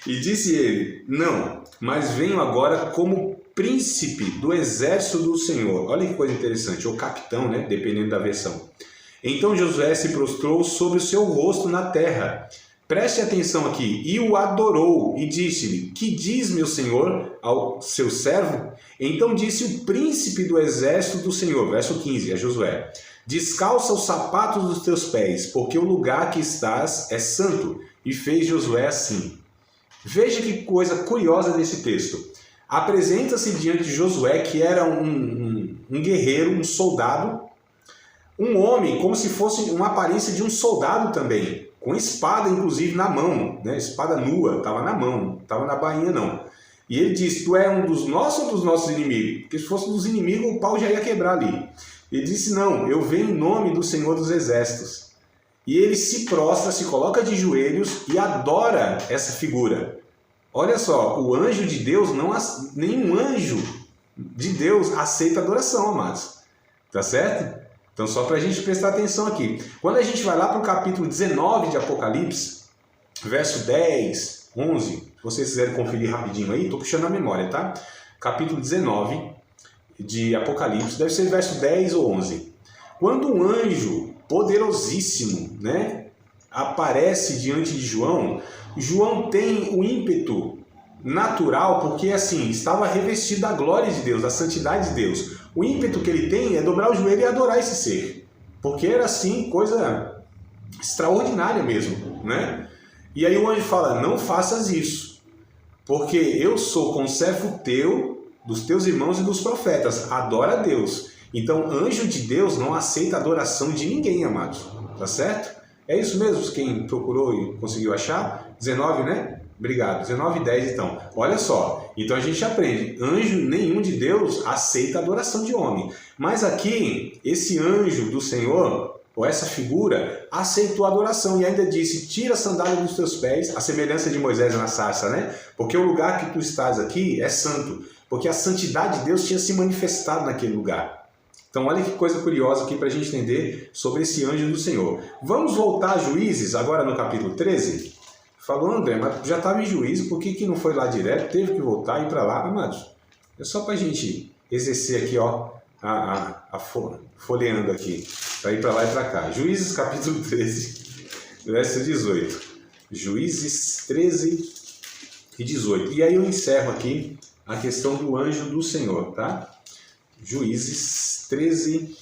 E disse ele, não, mas venho agora como príncipe do exército do Senhor. Olha que coisa interessante, ou capitão, né? Dependendo da versão. Então Josué se prostrou sobre o seu rosto na terra. Preste atenção aqui. E o adorou e disse-lhe, que diz meu senhor ao seu servo? Então disse o príncipe do exército do Senhor, verso 15, é Josué. Descalça os sapatos dos teus pés, porque o lugar que estás é santo. E fez Josué assim. Veja que coisa curiosa desse texto. Apresenta-se diante de Josué, que era um guerreiro, um soldado, um homem, como se fosse uma aparência de um soldado também, com espada inclusive na mão, né? Espada nua, estava na mão, não estava na bainha não. E ele disse, tu é um dos nossos ou dos nossos inimigos? Porque se fosse dos inimigos, o pau já ia quebrar ali. Ele disse, não, eu venho em nome do Senhor dos Exércitos. E ele se prostra, se coloca de joelhos e adora essa figura. Olha só, o anjo de Deus, nenhum anjo de Deus aceita adoração, amados. Tá certo? Então, só para a gente prestar atenção aqui. Quando a gente vai lá para o capítulo 19 de Apocalipse, verso 10, 11, se vocês quiserem conferir rapidinho aí, estou puxando a memória, tá? Capítulo 19 de Apocalipse, deve ser verso 10 ou 11. Quando um anjo poderosíssimo, né, aparece diante de João, João tem o ímpeto natural, porque assim, estava revestido da glória de Deus, da santidade de Deus. O ímpeto que ele tem é dobrar o joelho e adorar esse ser, porque era assim, coisa extraordinária mesmo, né? E aí o anjo fala, não faças isso, porque eu sou conservo teu, dos teus irmãos e dos profetas, adora a Deus. Então, anjo de Deus não aceita adoração de ninguém, amados, tá certo? É isso mesmo, quem procurou e conseguiu achar? 19, né? Obrigado, 19 e 10 então. Olha só, então a gente aprende, anjo nenhum de Deus aceita adoração de homem. Mas aqui, esse anjo do Senhor, ou essa figura, aceitou a adoração e ainda disse, tira a sandália dos teus pés, a semelhança de Moisés na sarça, né? Porque o lugar que tu estás aqui é santo, porque a santidade de Deus tinha se manifestado naquele lugar. Então olha que coisa curiosa aqui para a gente entender sobre esse anjo do Senhor. Vamos voltar a Juízes, agora no capítulo 13. Falou, André, mas já estava em Juízes, por que não foi lá direto? Teve que voltar e ir para lá, amados. É só para a gente exercer aqui, ó, folheando aqui, para ir para lá e para cá. Juízes capítulo 13, verso 18. Juízes 13 e 18. E aí eu encerro aqui a questão do anjo do Senhor, tá? Juízes 13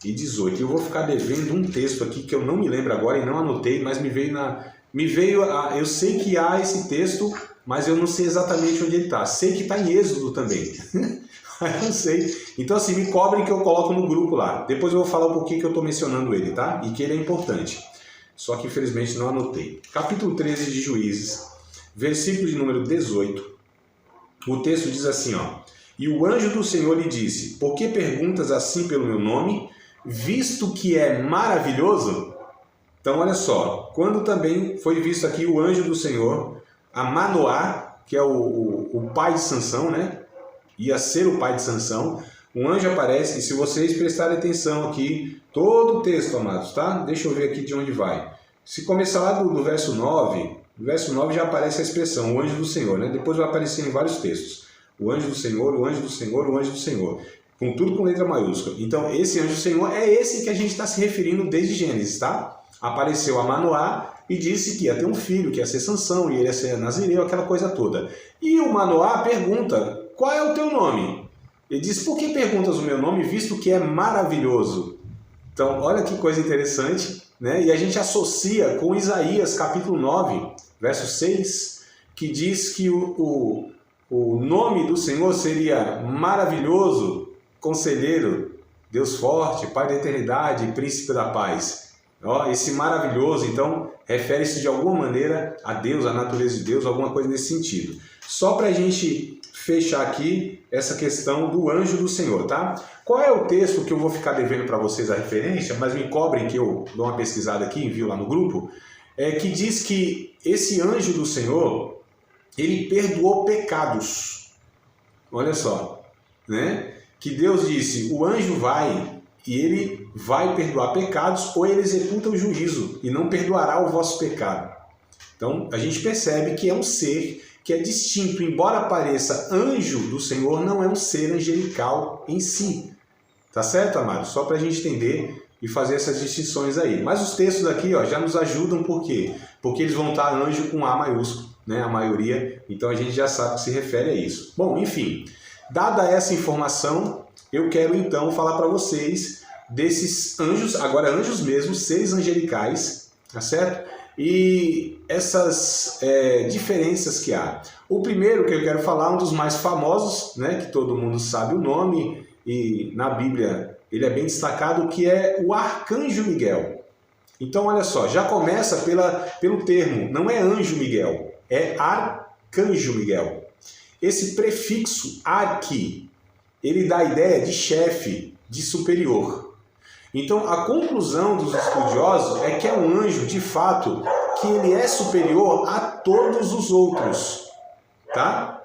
e 18. Eu vou ficar devendo um texto aqui que eu não me lembro agora e não anotei, mas eu sei que há esse texto, mas eu não sei exatamente onde ele está. Sei que está em Êxodo também. Eu não sei. Então assim, me cobrem que eu coloco no grupo lá. Depois eu vou falar um pouquinho que eu estou mencionando ele, tá? E que ele é importante. Só que infelizmente não anotei. Capítulo 13 de Juízes, versículo de número 18. O texto diz assim, ó. E o anjo do Senhor lhe disse, por que perguntas assim pelo meu nome, visto que é maravilhoso? Então olha só, quando também foi visto aqui o anjo do Senhor, a Manoá, que é o pai de Sansão, né? Ia ser o pai de Sansão, um anjo aparece, e se vocês prestarem atenção aqui, todo o texto, amados, tá? Deixa eu ver aqui de onde vai. Se começar lá do verso 9, no verso 9 já aparece a expressão, o anjo do Senhor, né? Depois vai aparecer em vários textos. O anjo do Senhor, o anjo do Senhor, o anjo do Senhor. Com tudo com letra maiúscula. Então, esse anjo do Senhor é esse que a gente está se referindo desde Gênesis, tá? Apareceu a Manoá e disse que ia ter um filho, que ia ser Sansão, e ele ia ser Nazireu, aquela coisa toda. E o Manoá pergunta, qual é o teu nome? Ele diz, por que perguntas o meu nome, visto que é maravilhoso? Então, olha que coisa interessante, né? E a gente associa com Isaías, capítulo 9, verso 6, que diz que o nome do Senhor seria maravilhoso, conselheiro, Deus forte, Pai da eternidade, príncipe da paz. Ó, esse maravilhoso, então, refere-se de alguma maneira a Deus, a natureza de Deus, alguma coisa nesse sentido. Só para a gente fechar aqui essa questão do anjo do Senhor, tá? Qual é o texto que eu vou ficar devendo para vocês a referência, mas me cobrem que eu dou uma pesquisada aqui, envio lá no grupo, que diz que esse anjo do Senhor, ele perdoou pecados. Olha só, né? Que Deus disse, o anjo vai e ele vai perdoar pecados ou ele executa o juízo e não perdoará o vosso pecado. Então, a gente percebe que é um ser que é distinto, embora pareça anjo do Senhor, não é um ser angelical em si. Tá certo, amados? Só para a gente entender e fazer essas distinções aí. Mas os textos aqui ó, já nos ajudam, por quê? Porque eles vão estar anjo com A maiúsculo, né? A maioria, então a gente já sabe que se refere a isso. Bom, enfim, dada essa informação, eu quero então falar para vocês desses anjos, agora anjos mesmo, seres angelicais, tá certo? E essas diferenças que há. O primeiro que eu quero falar, um dos mais famosos, né, que todo mundo sabe o nome, e na Bíblia ele é bem destacado, que é o Arcanjo Miguel. Então olha só, já começa pelo termo, não é anjo Miguel, é Arcanjo Miguel. Esse prefixo arqui, ele dá a ideia de chefe, de superior. Então a conclusão dos estudiosos é que é um anjo, de fato, que ele é superior a todos os outros, tá?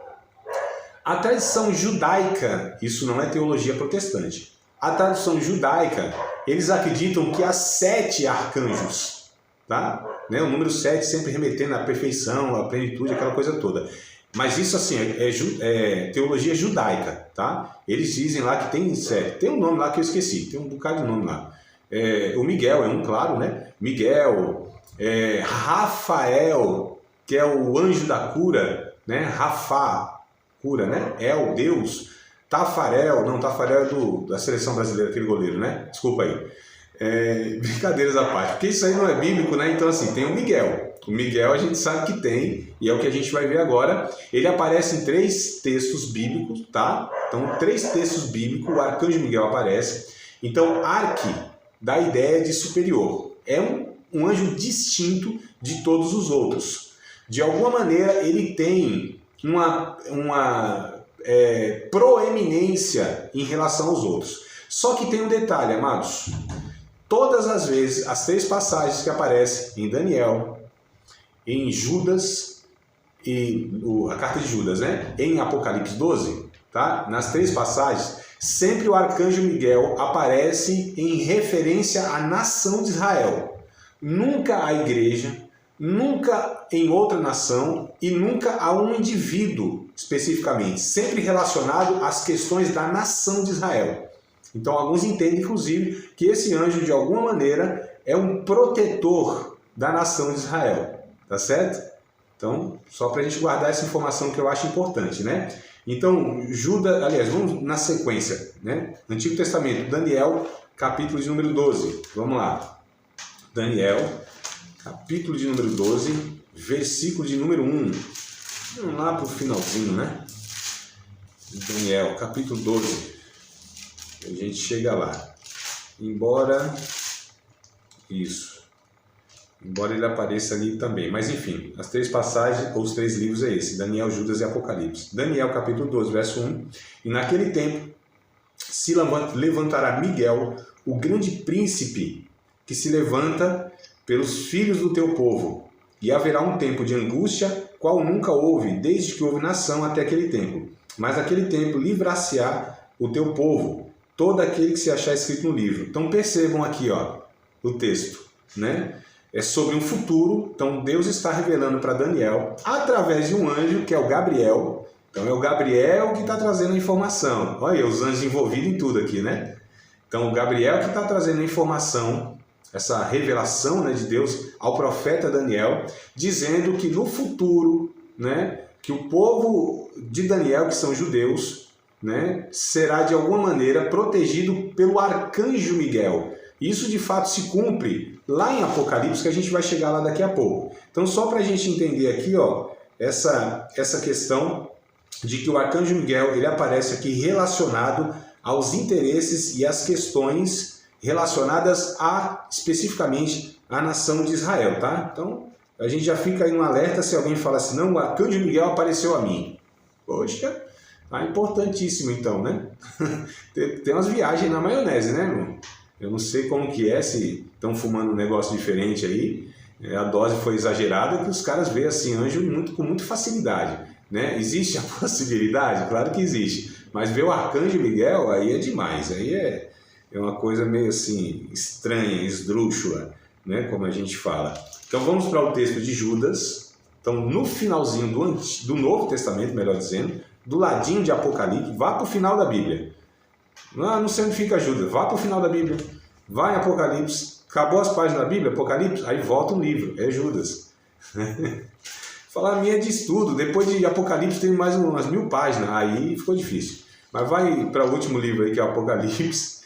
A tradição judaica, isso não é teologia protestante, a tradição judaica, eles acreditam que há 7 arcanjos, tá? Né? O número 7 sempre remetendo à perfeição, à plenitude, aquela coisa toda. Mas isso assim é teologia judaica, tá? Eles dizem lá que tem 7. Tem um nome lá que eu esqueci, tem um bocado de nome lá. O Miguel é um, claro, né? Miguel, Rafael, que é o anjo da cura, né? Rafa, cura, né? El, Deus. Tafarel, não, Tafarel é da seleção brasileira, aquele goleiro, né? Desculpa aí. Brincadeiras à parte, porque isso aí não é bíblico, né? Então assim, tem o Miguel. O Miguel a gente sabe que tem, e é o que a gente vai ver agora. Ele aparece em 3 textos bíblicos, tá? Então, 3 textos bíblicos, o arcanjo Miguel aparece. Então, arque dá a ideia de superior. É um anjo distinto de todos os outros. De alguma maneira, ele tem uma proeminência em relação aos outros. Só que tem um detalhe, amados. Todas as vezes, as 3 passagens que aparecem em Daniel, em Judas, e a carta de Judas, né? Em Apocalipse 12, tá? Nas 3 passagens, sempre o arcanjo Miguel aparece em referência à nação de Israel. Nunca à igreja, nunca em outra nação e nunca a um indivíduo especificamente, sempre relacionado às questões da nação de Israel. Então alguns entendem, inclusive, que esse anjo, de alguma maneira, é um protetor da nação de Israel, tá certo? Então, só para a gente guardar essa informação que eu acho importante, né? Então, Judas, aliás, vamos na sequência, né? Antigo Testamento, Daniel, capítulo de número 12. Vamos lá. Daniel, capítulo de número 12, versículo de número 1. Vamos lá para o finalzinho, né? Daniel, capítulo 12. A gente chega lá. Embora ele apareça ali também. Mas enfim, as 3 passagens, ou os 3 livros é esse. Daniel, Judas e Apocalipse. Daniel, capítulo 12, verso 1. E naquele tempo se levantará Miguel, o grande príncipe, que se levanta pelos filhos do teu povo. E haverá um tempo de angústia, qual nunca houve, desde que houve nação até aquele tempo. Mas aquele tempo livrar-se-á o teu povo, todo aquele que se achar escrito no livro. Então percebam aqui, ó, o texto, né? É sobre um futuro. Então Deus está revelando para Daniel, através de um anjo, que é o Gabriel. Então é o Gabriel que está trazendo a informação. Olha os anjos envolvidos em tudo aqui, né? Então o Gabriel que está trazendo a informação, essa revelação, né, de Deus ao profeta Daniel, dizendo que no futuro, né, que o povo de Daniel, que são judeus, né, será de alguma maneira protegido pelo arcanjo Miguel. Isso de fato se cumpre lá em Apocalipse, que a gente vai chegar lá daqui a pouco. Então só para a gente entender aqui, ó, essa questão de que o arcanjo Miguel ele aparece aqui relacionado aos interesses e às questões relacionadas especificamente à nação de Israel, tá? Então a gente já fica aí um alerta se alguém fala assim, não, o arcanjo Miguel apareceu a mim. Poxa, tá importantíssimo então, né? Tem umas viagens na maionese, né, irmão? Eu não sei como que é, se estão fumando um negócio diferente aí, a dose foi exagerada, que os caras veem assim, anjo com muita facilidade, né? Existe a possibilidade? Claro que existe, mas ver o arcanjo Miguel aí é demais, aí é uma coisa meio assim, estranha, esdrúxula, né? Como a gente fala. Então vamos para o texto de Judas. Então no finalzinho do Novo Testamento, melhor dizendo, do ladinho de Apocalipse, vá para o final da Bíblia. Não sei onde fica Judas, vá para o final da Bíblia, vai em Apocalipse, acabou as páginas da Bíblia, Apocalipse, aí volta um livro, é Judas. Falar a minha de estudo, depois de Apocalipse tem mais umas 1000 páginas, aí ficou difícil. Mas vai para o último livro aí, que é o Apocalipse,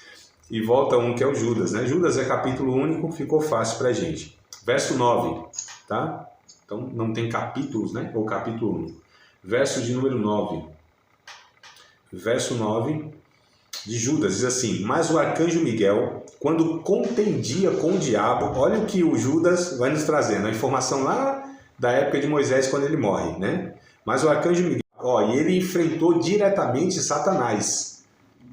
e volta um que é o Judas, né? Judas é capítulo único, ficou fácil para a gente. Verso 9, tá? Então não tem capítulos, né? Ou capítulo único. Verso de número 9. Verso 9 de Judas diz assim, mas o arcanjo Miguel, quando contendia com o diabo, olha o que o Judas vai nos trazendo, a informação lá da época de Moisés, quando ele morre, né? Mas o arcanjo Miguel, e ele enfrentou diretamente Satanás.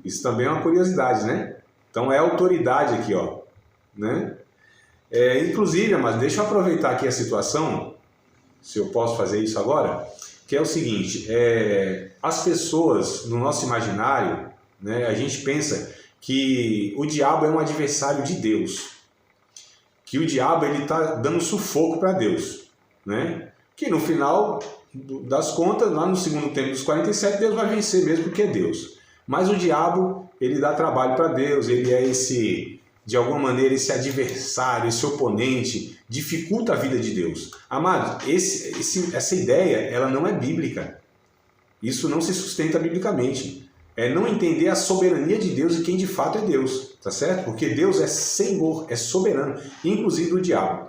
Isso também é uma curiosidade, né? Então é autoridade aqui, ó, né? Inclusive, mas deixa eu aproveitar aqui a situação, se eu posso fazer isso agora, que é o seguinte, as pessoas no nosso imaginário, né, a gente pensa que o diabo é um adversário de Deus, que o diabo está dando sufoco para Deus, né? Que no final das contas, lá no segundo tempo dos 47, Deus vai vencer mesmo porque é Deus. Mas o diabo, ele dá trabalho para Deus, ele é de alguma maneira, esse adversário, esse oponente, dificulta a vida de Deus. Amados, essa ideia, ela não é bíblica. Isso não se sustenta biblicamente. É não entender a soberania de Deus e quem de fato é Deus, tá certo? Porque Deus é Senhor, é soberano, inclusive o diabo.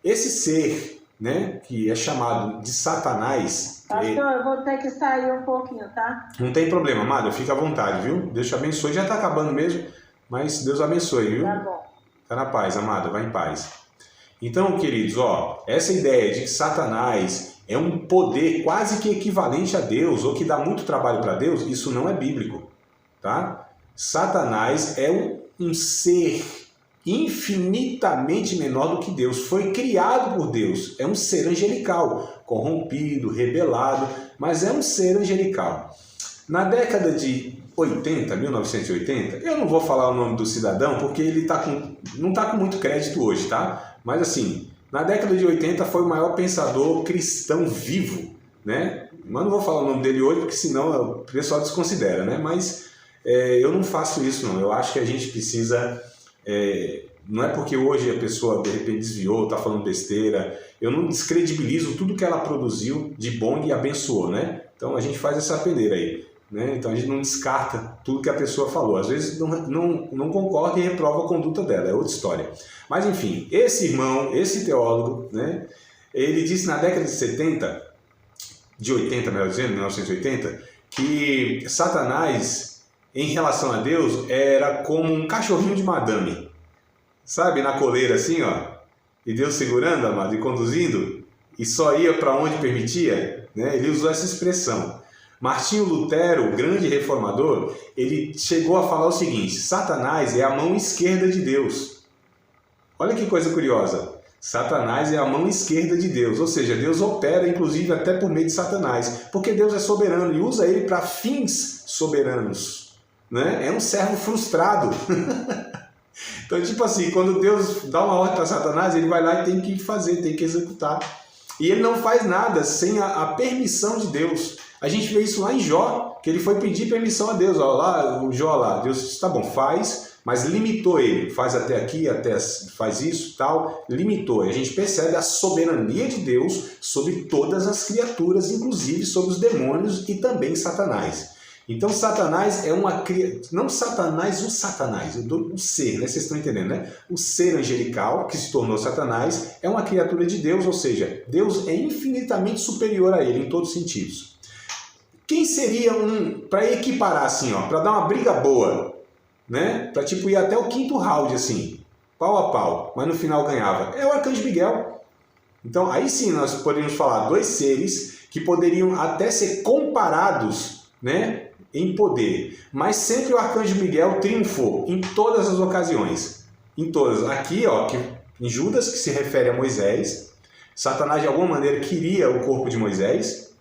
Esse ser, né, que é chamado de Satanás... Pastor, eu vou ter que sair um pouquinho, tá? Não tem problema, amado, fica à vontade, viu? Deus te abençoe, já está acabando mesmo, mas Deus abençoe, viu? Tá bom. Tá na paz, amado, vai em paz. Então, queridos, essa ideia de que Satanás é um poder quase que equivalente a Deus, ou que dá muito trabalho para Deus, isso não é bíblico, tá? Satanás é um ser infinitamente menor do que Deus, foi criado por Deus, é um ser angelical, corrompido, rebelado, mas é um ser angelical. Na década de 1980, eu não vou falar o nome do cidadão, porque ele não está com muito crédito hoje, tá? Mas assim, na década de 80 foi o maior pensador cristão vivo, né? Mas não vou falar o nome dele hoje, porque senão o pessoal desconsidera, né? Mas eu não faço isso, não. Eu acho que a gente precisa Não é porque hoje a pessoa de repente desviou, está falando besteira. Eu não descredibilizo tudo que ela produziu de bom e abençoou, né? Então a gente faz essa peneira aí, né? Então a gente não descarta tudo que a pessoa falou. Às vezes não concorda e reprova a conduta dela, é outra história. Mas enfim, esse irmão, esse teólogo, né? Ele disse na década de 70, de 80, melhor dizendo, 1980, que Satanás, em relação a Deus, era como um cachorrinho de madame. Sabe, na coleira assim, ó, e Deus segurando, amado, e conduzindo, e só ia para onde permitia, né? Ele usou essa expressão. Martinho Lutero, o grande reformador, ele chegou a falar o seguinte: Satanás é a mão esquerda de Deus. Olha que coisa curiosa. Satanás é a mão esquerda de Deus, ou seja, Deus opera inclusive até por meio de Satanás, porque Deus é soberano e usa ele para fins soberanos, né? É um servo frustrado. Então, tipo assim, quando Deus dá uma ordem para Satanás, ele vai lá e tem que fazer, tem que executar. E ele não faz nada sem a permissão de Deus. A gente vê isso lá em Jó, que ele foi pedir permissão a Deus. Ó, lá, o Jó lá, Deus disse, tá bom, faz, mas limitou ele. Faz até aqui, faz isso, tal, limitou. E a gente percebe a soberania de Deus sobre todas as criaturas, inclusive sobre os demônios e também Satanás. Então Satanás é uma criatura, não Satanás, o ser, né? Vocês estão entendendo, né? O ser angelical, que se tornou Satanás, é uma criatura de Deus, ou seja, Deus é infinitamente superior a ele em todos os sentidos. Quem seria para equiparar assim, ó, para dar uma briga boa, né? Para tipo ir até o quinto round assim, pau a pau, mas no final ganhava? É o Arcanjo Miguel. Então aí sim nós poderíamos falar dois seres que poderiam até ser comparados, né, em poder, mas sempre o Arcanjo Miguel triunfou em todas as ocasiões, em todas. Aqui, ó, em Judas, que se refere a Moisés, Satanás de alguma maneira queria o corpo de Moisés,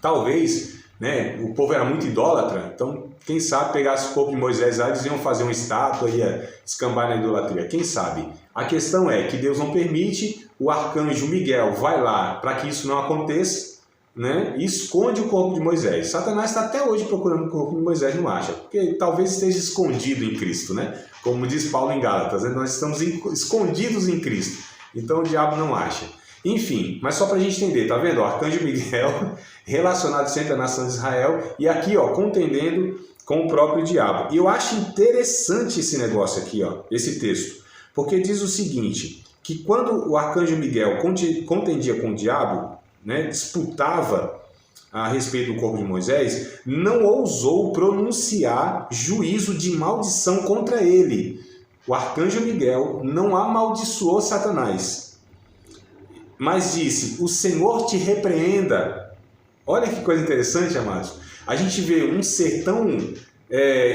talvez, né, o povo era muito idólatra, então quem sabe pegasse o corpo de Moisés lá, eles iam fazer uma estátua, ia descambar na idolatria, quem sabe? A questão é que Deus não permite, o Arcanjo Miguel vai lá para que isso não aconteça, né, e esconde o corpo de Moisés. Satanás está até hoje procurando o corpo de Moisés, não acha, porque talvez esteja escondido em Cristo, né? Como diz Paulo em Gálatas, né? Nós estamos escondidos em Cristo, então o diabo não acha. Enfim, mas só para a gente entender, tá vendo? O Arcanjo Miguel relacionado sempre à nação de Israel e aqui, ó, contendendo com o próprio diabo. E eu acho interessante esse negócio aqui, ó, esse texto, porque diz o seguinte, que quando o Arcanjo Miguel contendia com o diabo, né, disputava a respeito do corpo de Moisés, não ousou pronunciar juízo de maldição contra ele. O Arcanjo Miguel não amaldiçoou Satanás, mas disse, o Senhor te repreenda. Olha que coisa interessante, amados. A gente vê um ser tão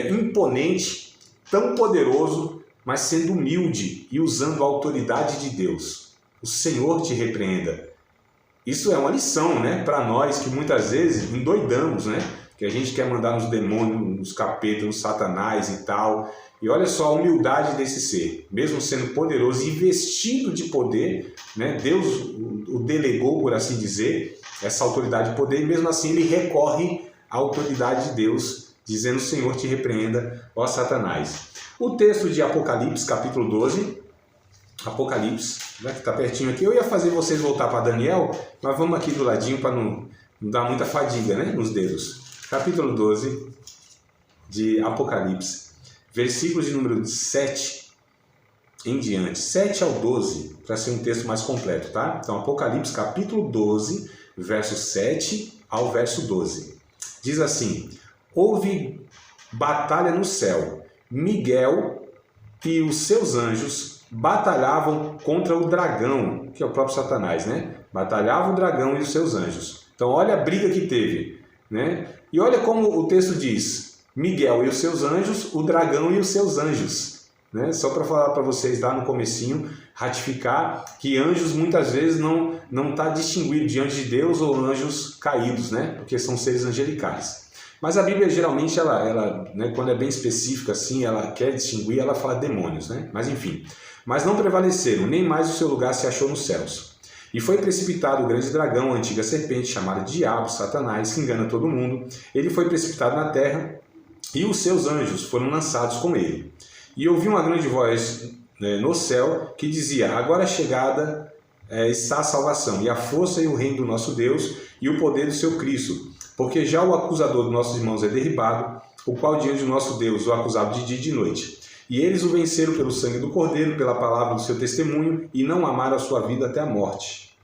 imponente, tão poderoso, mas sendo humilde e usando a autoridade de Deus. O Senhor te repreenda. Isso é uma lição, né, para nós que muitas vezes endoidamos, né, que a gente quer mandar nos demônios, nos capetas, nos satanás e tal. E olha só a humildade desse ser, mesmo sendo poderoso e vestido de poder, né, Deus o delegou, por assim dizer, essa autoridade de poder, e mesmo assim ele recorre à autoridade de Deus, dizendo, Senhor te repreenda, ó Satanás. O texto de Apocalipse, capítulo 12, Apocalipse, né, que está pertinho aqui. Eu ia fazer vocês voltar para Daniel, mas vamos aqui do ladinho para não dar muita fadiga, né, nos dedos. Capítulo 12 de Apocalipse, versículos de número 7 em diante, 7 ao 12, para ser um texto mais completo, tá? Então, Apocalipse, capítulo 12, verso 7 ao verso 12. Diz assim, houve batalha no céu, Miguel e os seus anjos batalhavam contra o dragão, que é o próprio Satanás, né? Batalhava o dragão e os seus anjos. Então, olha a briga que teve, né? E olha como o texto diz, Miguel e os seus anjos, o dragão e os seus anjos, né? Só para falar para vocês lá no comecinho, ratificar que anjos muitas vezes não está distinguido diante de Deus ou anjos caídos, né? Porque são seres angelicais. Mas a Bíblia geralmente, ela né, quando é bem específica assim, ela quer distinguir, ela fala demônios, né? Mas enfim. Mas não prevaleceram, nem mais o seu lugar se achou nos céus. E foi precipitado o grande dragão, a antiga serpente, chamada Diabo, Satanás, que engana todo mundo. Ele foi precipitado na terra e os seus anjos foram lançados com ele. E ouvi uma grande voz no céu, que dizia: agora é chegada está a salvação, e a força e o reino do nosso Deus, e o poder do seu Cristo, porque já o acusador dos nossos irmãos é derribado, o qual diante do nosso Deus o acusava de dia e de noite. E eles o venceram pelo sangue do Cordeiro, pela palavra do seu testemunho, e não amaram a sua vida até a morte.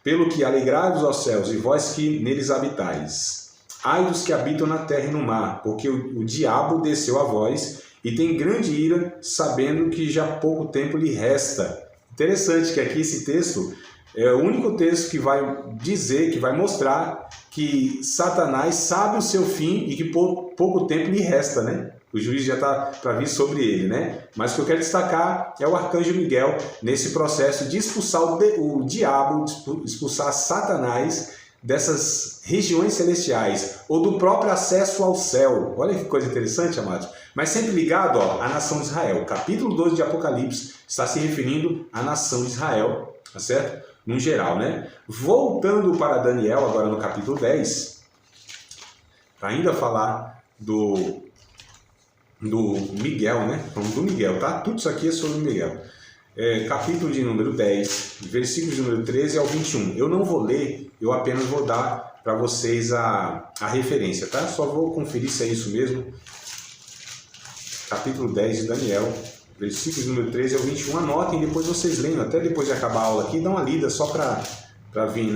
Pelo que alegrai-vos aos céus, e vós que neles habitais. Ai dos que habitam na terra e no mar, porque o diabo desceu a vós, e tem grande ira, sabendo que já pouco tempo lhe resta. Interessante que aqui esse texto é o único texto que vai dizer, que vai mostrar que Satanás sabe o seu fim e que pouco tempo lhe resta, né? O juízo já está para vir sobre ele, né? Mas o que eu quero destacar é o arcanjo Miguel nesse processo de expulsar o diabo, expulsar Satanás dessas regiões celestiais ou do próprio acesso ao céu. Olha que coisa interessante, amados. Mas sempre ligado à nação de Israel. O capítulo 12 de Apocalipse está se referindo à nação de Israel, tá certo? No geral, né? Voltando para Daniel, agora no capítulo 10, para ainda falar do Miguel, né? Vamos do Miguel, tá? Tudo isso aqui é sobre o Miguel. Capítulo de número 10, versículos de número 13 ao 21. Eu não vou ler, eu apenas vou dar para vocês a referência, tá? Só vou conferir se é isso mesmo. Capítulo 10 de Daniel, versículos de número 13 ao 21. Anotem, depois vocês leem, até depois de acabar a aula aqui, dá uma lida só para vir,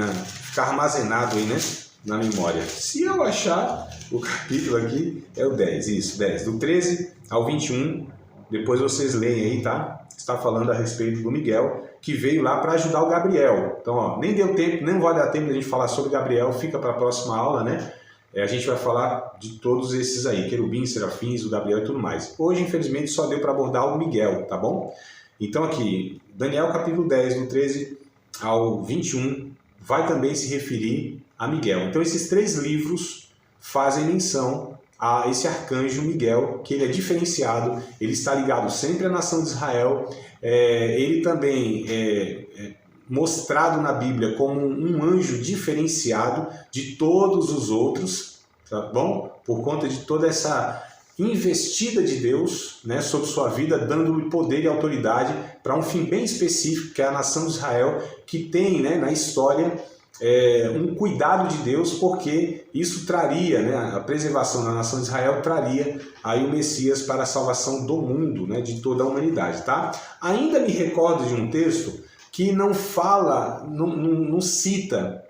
ficar armazenado aí, né? Na memória. Se eu achar o capítulo aqui, é o 10, isso, 10. Do 13 ao 21, depois vocês leem aí, tá? Está falando a respeito do Miguel, que veio lá para ajudar o Gabriel. Então, ó, nem deu tempo, nem vai dar tempo de a gente falar sobre Gabriel, fica para a próxima aula, né? A gente vai falar de todos esses aí, querubins, serafins, o Gabriel e tudo mais. Hoje, infelizmente, só deu para abordar o Miguel, tá bom? Então, aqui, Daniel capítulo 10, do 13 ao 21, vai também se referir a Miguel. Então, esses 3 livros fazem menção a esse arcanjo Miguel, que ele é diferenciado, ele está ligado sempre à nação de Israel, ele também é mostrado na Bíblia como um anjo diferenciado de todos os outros, tá bom? Por conta de toda essa investida de Deus, né, sobre sua vida, dando-lhe poder e autoridade para um fim bem específico, que é a nação de Israel, que tem, né, na história um cuidado de Deus, porque isso traria, né, a preservação da nação de Israel traria aí o Messias para a salvação do mundo, né, de toda a humanidade, tá? Ainda me recordo de um texto que não fala, não cita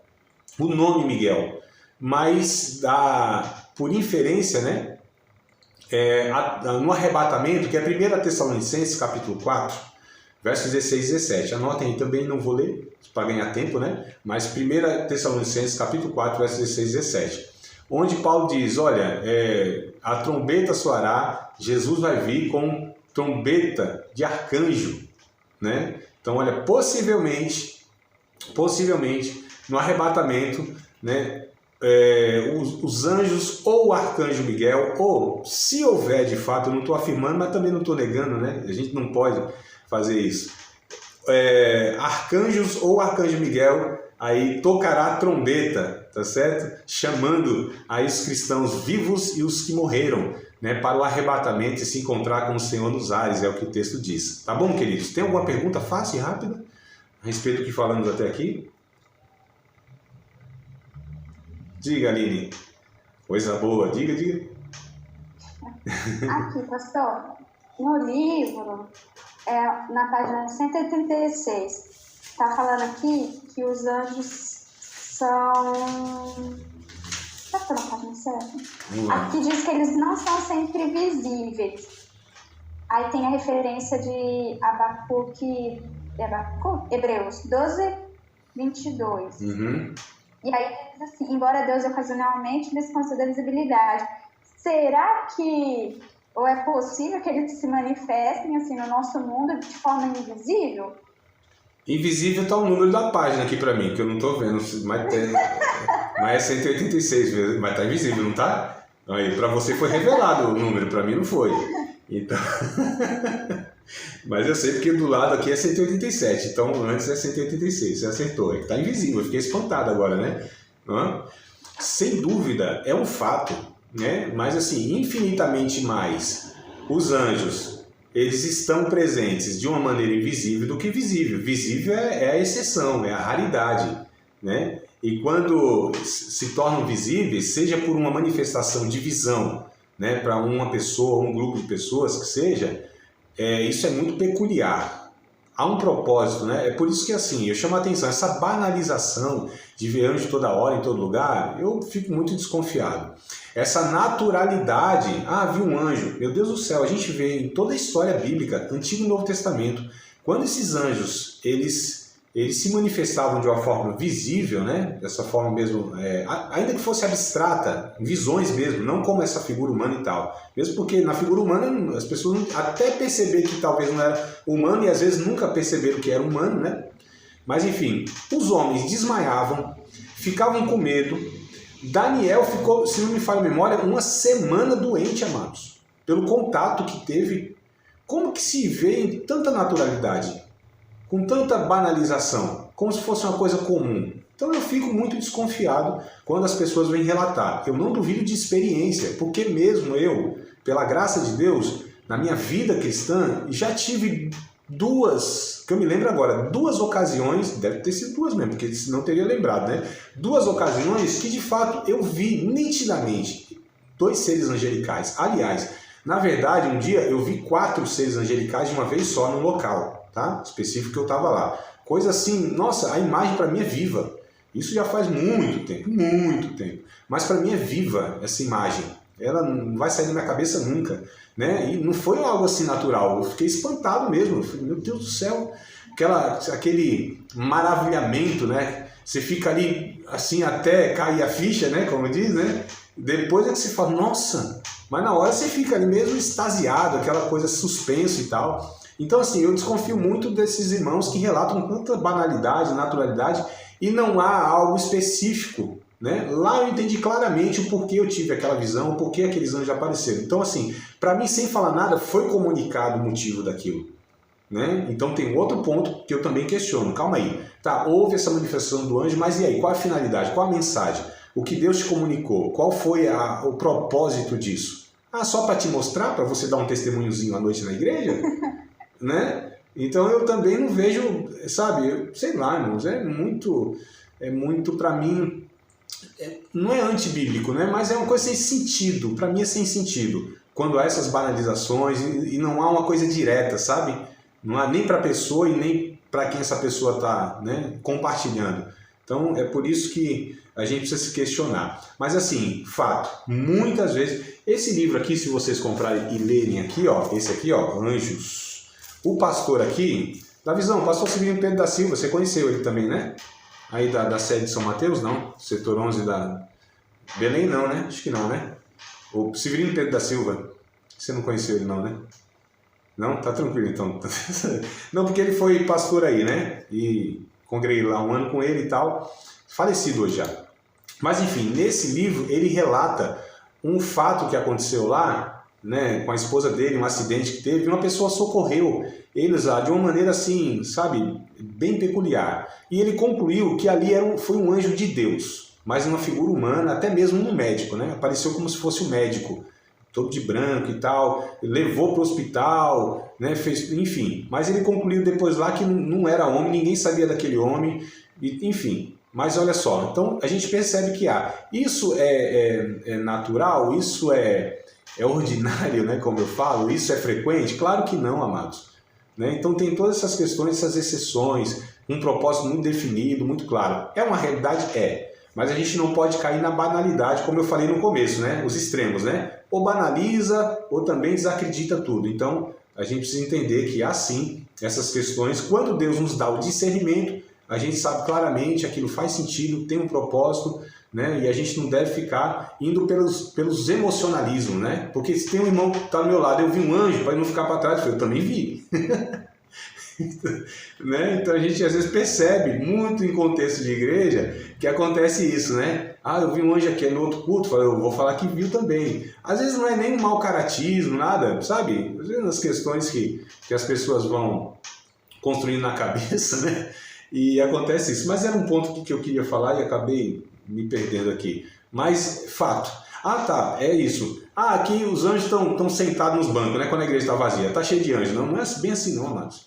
o nome Miguel, mas dá por inferência, né, no arrebatamento, que é 1 Tessalonicenses capítulo 4, versos 16 e 17. Anotem aí também, não vou ler para ganhar tempo, né? Mas 1 Tessalonicenses capítulo 4, versos 16 e 17. Onde Paulo diz, olha, a trombeta soará, Jesus vai vir com trombeta de arcanjo, né? Então, olha, possivelmente, no arrebatamento, né, os anjos ou o arcanjo Miguel, ou se houver de fato, eu não estou afirmando, mas também não estou negando, né? A gente não pode fazer isso. Arcanjos ou arcanjo Miguel aí tocará a trombeta, tá certo? Chamando aí os cristãos vivos e os que morreram, né, para o arrebatamento e se encontrar com o Senhor nos ares, é o que o texto diz. Tá bom, queridos? Tem alguma pergunta fácil e rápida a respeito do que falamos até aqui? Diga, Aline. Coisa boa. Diga. Aqui, pastor, no livro, na página 136, está falando aqui que os anjos são... Será que eu na página certa? Aqui diz que eles não são sempre visíveis. Aí tem a referência de Hebreus 12, 22. Uhum. E aí diz assim, embora Deus ocasionalmente lhes conceda visibilidade, será que... ou é possível que eles se manifestem assim no nosso mundo de forma invisível? Invisível está o número da página aqui para mim, que eu não estou vendo, mas é 186, mas está invisível, não está? Aí, para você foi revelado o número, para mim não foi. Então... mas eu sei porque do lado aqui é 187, então antes é 186, você acertou, está invisível, eu fiquei espantado agora, né? Sem dúvida, é um fato, né? Mas assim, infinitamente mais os anjos eles estão presentes de uma maneira invisível do que visível. Visível é a exceção, é a raridade, né? E quando se tornam visíveis, seja por uma manifestação de visão, né, para uma pessoa, um grupo de pessoas que seja, isso é muito peculiar. Há um propósito, né? É por isso que assim, eu chamo a atenção, essa banalização de ver anjo toda hora, em todo lugar, eu fico muito desconfiado. Essa naturalidade, viu um anjo, meu Deus do céu, a gente vê em toda a história bíblica, Antigo e Novo Testamento, quando esses anjos, eles se manifestavam de uma forma visível, né? Dessa forma mesmo, ainda que fosse abstrata, visões mesmo, não como essa figura humana e tal. Mesmo porque na figura humana as pessoas até perceberam que talvez não era humano e às vezes nunca perceberam que era humano, né? Mas enfim, os homens desmaiavam, ficavam com medo. Daniel ficou, se não me falha a memória, uma semana doente, amados, pelo contato que teve. Como que se vê em tanta naturalidade? Com tanta banalização, como se fosse uma coisa comum. Então eu fico muito desconfiado quando as pessoas vêm relatar. Eu não duvido de experiência, porque mesmo eu, pela graça de Deus, na minha vida cristã, já tive duas, que eu me lembro agora, duas ocasiões, deve ter sido duas mesmo, porque senão teria lembrado, né? Duas ocasiões que de fato eu vi nitidamente 2 seres angelicais. Aliás, na verdade, um dia eu vi 4 seres angelicais de uma vez só no local. Tá? Específico que eu estava lá. Coisa assim, nossa, a imagem para mim é viva. Isso já faz muito tempo. Mas para mim é viva essa imagem. Ela não vai sair da minha cabeça nunca. Né? E não foi algo assim natural. Eu fiquei espantado mesmo. Eu falei, meu Deus do céu. Aquele maravilhamento, né? Você fica ali assim até cair a ficha, né? Como diz, né? Depois é que você fala, nossa. Mas na hora você fica ali mesmo extasiado, aquela coisa suspenso e tal. Então, assim, eu desconfio muito desses irmãos que relatam com tanta banalidade, naturalidade, e não há algo específico, né? Lá eu entendi claramente o porquê eu tive aquela visão, o porquê aqueles anjos apareceram. Então, assim, para mim, sem falar nada, foi comunicado o motivo daquilo, né? Então tem outro ponto que eu também questiono. Calma aí. Tá, houve essa manifestação do anjo, mas e aí? Qual a finalidade? Qual a mensagem? O que Deus te comunicou? Qual foi o propósito disso? Só para te mostrar, para você dar um testemunhozinho à noite na igreja? Né? Então eu também não vejo, sabe, sei lá, irmãos, é muito para mim, não é antibíblico, né? Mas é uma coisa sem sentido, para mim é sem sentido, quando há essas banalizações e não há uma coisa direta, sabe? Não há nem para a pessoa e nem para quem essa pessoa está, né, compartilhando. Então é por isso que a gente precisa se questionar. Mas assim, fato, muitas vezes, esse livro aqui, se vocês comprarem e lerem aqui, ó, esse aqui, ó, Anjos. O pastor aqui, da visão, o pastor Severino Pedro da Silva, você conheceu ele também, né? Aí da sede de São Mateus, não? Setor 11 da Belém, não, né? Acho que não, né? O Severino Pedro da Silva, você não conheceu ele não, né? Não? Tá tranquilo então. Não, porque ele foi pastor aí, né? E congreguei lá um ano com ele e tal. Falecido hoje já. Mas enfim, nesse livro ele relata um fato que aconteceu lá, né, com a esposa dele, um acidente que teve, uma pessoa socorreu eles lá de uma maneira assim, sabe, bem peculiar. E ele concluiu que ali foi um anjo de Deus, mas uma figura humana, até mesmo um médico, né? Apareceu como se fosse um médico, todo de branco e tal, levou para o hospital, né, fez, enfim. Mas ele concluiu depois lá que não era homem, ninguém sabia daquele homem, enfim. Mas olha só, então a gente percebe que isso é natural, isso é ordinário, né, como eu falo, isso é frequente? Claro que não, amados. Né? Então tem todas essas questões, essas exceções, um propósito muito definido, muito claro. É uma realidade? Mas a gente não pode cair na banalidade, como eu falei no começo, né? Os extremos, né? Ou banaliza, ou também desacredita tudo. Então a gente precisa entender que há sim essas questões. Quando Deus nos dá o discernimento, a gente sabe claramente, aquilo faz sentido, tem um propósito, né? E a gente não deve ficar indo pelos emocionalismos, né? Porque se tem um irmão que está ao meu lado, eu vi um anjo, para ele não ficar para trás, eu também vi. Né? Então a gente às vezes percebe, muito em contexto de igreja, que acontece isso, né? Eu vi um anjo aqui no outro culto, eu vou falar que viu também. Às vezes não é nem um mau caratismo, nada, sabe? Às vezes as questões que as pessoas vão construindo na cabeça, né? E acontece isso. Mas era um ponto que eu queria falar e acabei me perdendo aqui. Mas, fato. Ah, tá, é isso. Ah, aqui os anjos estão sentados nos bancos, né? Quando a igreja está vazia. Está cheio de anjos. Não, não é bem assim não, amados.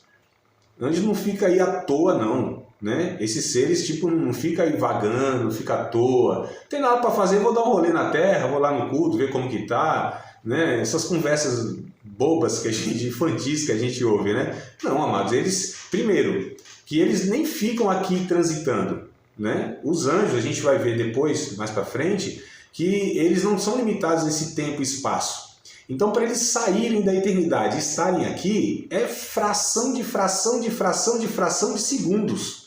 Anjo não fica aí à toa, não. Né? Esses seres, tipo, não fica aí vagando, não fica à toa. Tem nada para fazer, vou dar um rolê na terra, vou lá no culto, ver como que tá. Né? Essas conversas bobas que a gente, infantis que a gente ouve, né? Não, amados, eles, primeiro, que eles nem ficam aqui transitando, né? Os anjos, a gente vai ver depois, mais para frente, que eles não são limitados nesse tempo e espaço. Então, para eles saírem da eternidade e estarem aqui, é fração de fração de fração de fração de segundos.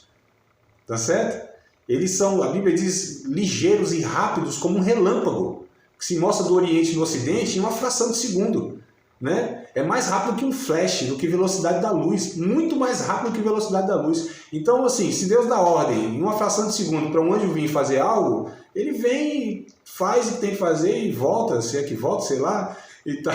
Tá certo? Eles são, a Bíblia diz, ligeiros e rápidos como um relâmpago, que se mostra do Oriente no Ocidente em uma fração de segundo. Né? É mais rápido que um flash, do que velocidade da luz, muito mais rápido que velocidade da luz. Então, assim, se Deus dá ordem em uma fração de segundo para um anjo vir fazer algo, ele vem, faz o que tem que fazer e volta, se é que volta, sei lá. Então,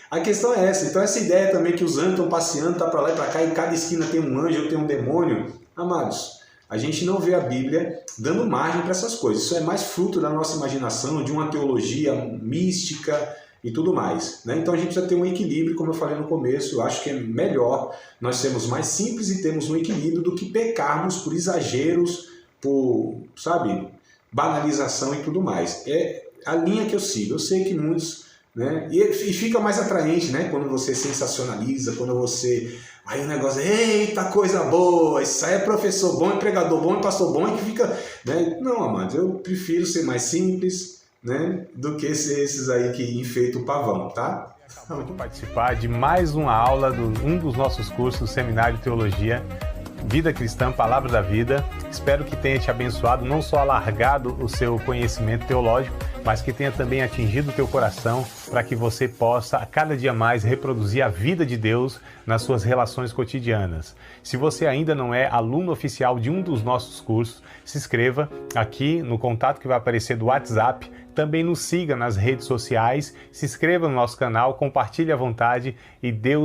a questão é essa. Então, essa ideia também que os anjos estão passeando, tá para lá e para cá, e cada esquina tem um anjo ou tem um demônio. Amados, a gente não vê a Bíblia dando margem para essas coisas. Isso é mais fruto da nossa imaginação, de uma teologia mística e tudo mais. Né? Então a gente precisa ter um equilíbrio, como eu falei no começo. Eu acho que é melhor nós sermos mais simples e termos um equilíbrio do que pecarmos por exageros, por, sabe, banalização e tudo mais. É a linha que eu sigo. Eu sei que muitos... Né? E fica mais atraente, né? Quando você sensacionaliza, quando você... Aí o negócio, eita, coisa boa, isso aí é professor bom, é pregador bom, é pastor bom, é que fica... Né? Não, amados, eu prefiro ser mais simples, né? Do que ser esses aí que enfeitam o pavão, tá? Acabou de participar de mais uma aula de um dos nossos cursos do Seminário de Teologia, Vida Cristã, Palavra da Vida. Espero que tenha te abençoado, não só alargado o seu conhecimento teológico, mas que tenha também atingido o teu coração para que você possa, a cada dia mais, reproduzir a vida de Deus nas suas relações cotidianas. Se você ainda não é aluno oficial de um dos nossos cursos, se inscreva aqui no contato que vai aparecer do WhatsApp. Também nos siga nas redes sociais, se inscreva no nosso canal, compartilhe à vontade e Deus